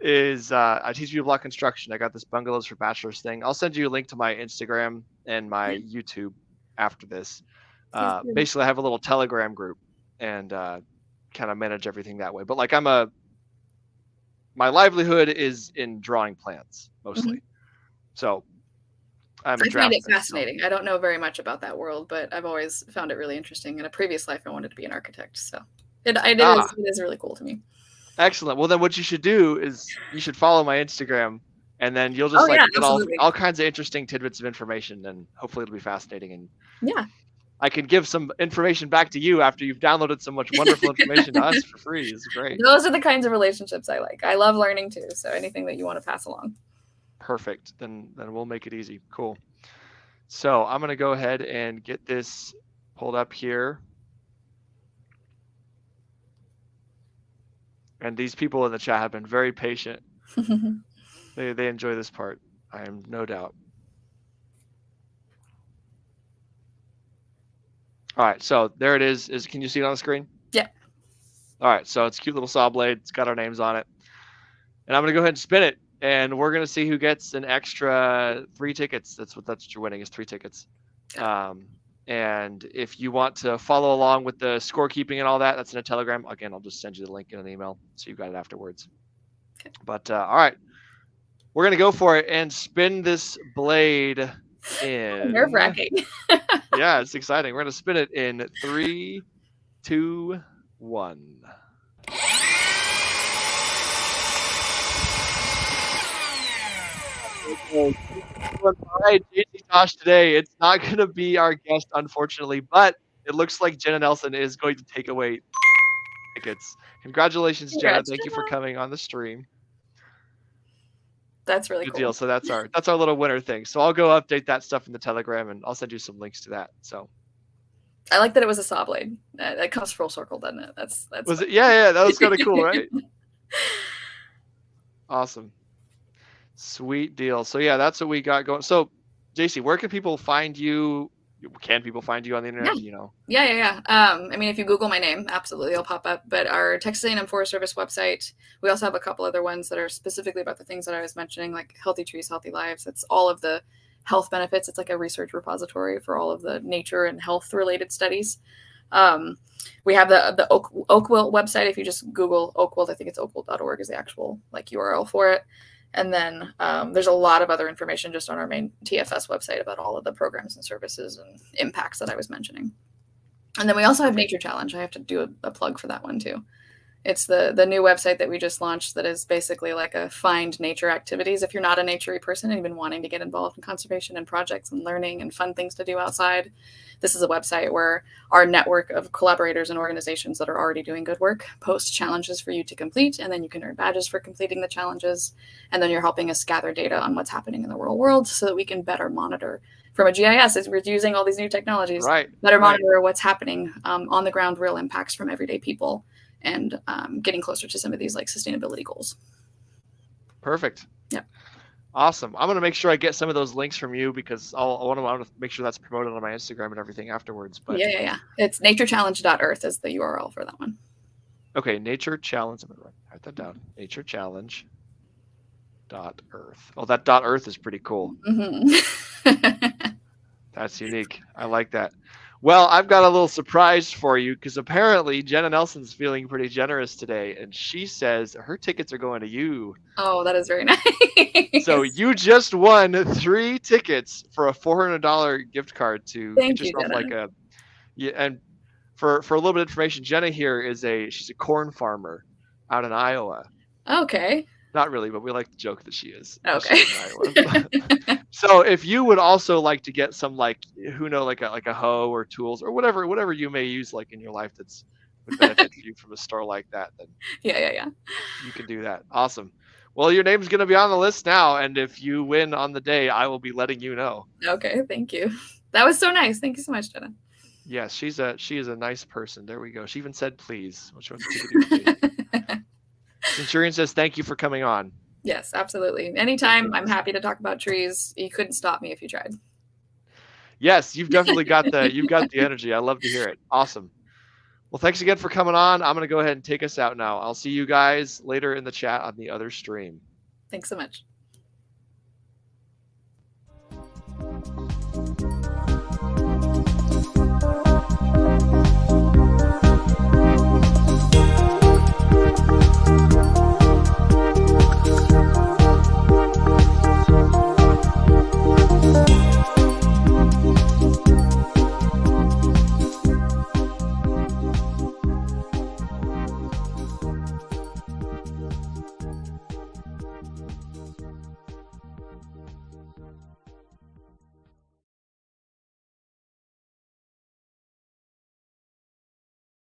Is I teach you block construction. I got this bungalows for bachelors thing. I'll send you a link to my Instagram and my YouTube after this. Basically, I have a little Telegram group and kind of manage everything that way. But like my livelihood is in drawing plants mostly. So I find it fascinating. I don't know very much about that world, but I've always found it really interesting. In a previous life, I wanted to be an architect, so it is really cool to me. Excellent. Well, then what you should do is you should follow my Instagram, and then you'll just get all kinds of interesting tidbits of information, and hopefully it'll be fascinating. And yeah, I can give some information back to you after you've downloaded so much wonderful information to us for free. It's great. Those are the kinds of relationships I like. I love learning too. So anything that you want to pass along. Perfect. Then we'll make it easy. Cool. So I'm going to go ahead and get this pulled up here. And these people in the chat have been very patient. They enjoy this part. I am no doubt. All right, so there it is. Can you see it on the screen? Yeah. All right, so it's a cute little saw blade. It's got our names on it. And I'm going to go ahead and spin it. And we're going to see who gets an extra 3 tickets. That's what you're winning is 3 tickets. And And if you want to follow along with the scorekeeping and all that, that's in a Telegram. Again, I'll just send you the link in an email so you've got it afterwards. Okay. But all right, we're going to go for it and spin this blade in. Nerve-wracking. Yeah, it's exciting. We're going to spin it in 3, 2, 1. All right, Jacey Tosh today. It's not going to be our guest, unfortunately, but it looks like Jenna Nelson is going to take away tickets. Congratulations, Jenna. Congrats, Thank you for Jenna. coming on the stream. That's really Good cool. deal. So that's our little winner thing. So I'll go update that stuff in the Telegram, and I'll send you some links to that. So I like that it was a saw blade. That comes full circle, doesn't it? That's was it? Yeah, that was kind of cool, right? Awesome. Sweet deal. So yeah, that's what we got going. So, Jacey, where can people find you? Can people find you on the internet? Yeah. You know. Yeah. I mean, if you Google my name, absolutely, it'll pop up. But our Texas A&M Forest Service website, we also have a couple other ones that are specifically about the things that I was mentioning, like Healthy Trees, Healthy Lives. It's all of the health benefits. It's like a research repository for all of the nature and health related studies. We have the Oakwilt website. If you just Google Oakwilt, I think it's oakwilt.org is the actual like URL for it. And then there's a lot of other information just on our main TFS website about all of the programs and services and impacts that I was mentioning. And then we also have Nature Challenge. I have to do a plug for that one too. It's the new website that we just launched that is basically like a find nature activities. If you're not a naturey person and you've been wanting to get involved in conservation and projects and learning and fun things to do outside, this is a website where our network of collaborators and organizations that are already doing good work post challenges for you to complete, and then you can earn badges for completing the challenges. And then you're helping us gather data on what's happening in the real world so that we can better monitor from a GIS as we're using all these new technologies, better monitor what's happening on the ground, real impacts from everyday people, and getting closer to some of these like sustainability goals. Perfect. Yep. Awesome. I'm going to make sure I get some of those links from you because I want to make sure that's promoted on my Instagram and everything afterwards. But yeah. It's naturechallenge.earth is the URL for that one. Okay, Nature Challenge. I'm going to write that down. naturechallenge.earth. Oh, that .earth is pretty cool. Mm-hmm. That's unique. I like that. Well, I've got a little surprise for you because apparently Jenna Nelson's feeling pretty generous today, and she says her tickets are going to you. Oh, that is very nice. So you just won 3 tickets for a $400 gift card to get yourself like a and for a little bit of information, Jenna here she's a corn farmer out in Iowa. Okay. Not really, but we like to joke that she is. Okay. She is in Iowa. So if you would also like to get some like a hoe or tools or whatever you may use like in your life that's would benefit you from a store like that, then yeah, you can do that. Awesome. Well, your name's going to be on the list now, and if you win on the day, I will be letting you know. Okay, thank you. That was so nice. Thank you so much, Jenna. Yes, she is a nice person. There we go. She even said please. Which one's do? Centurion says thank you for coming on. Yes, absolutely. Anytime. I'm happy to talk about trees. You couldn't stop me if you tried. Yes, you've definitely got the energy. I love to hear it. Awesome. Well, thanks again for coming on. I'm going to go ahead and take us out now. I'll see you guys later in the chat on the other stream. Thanks so much.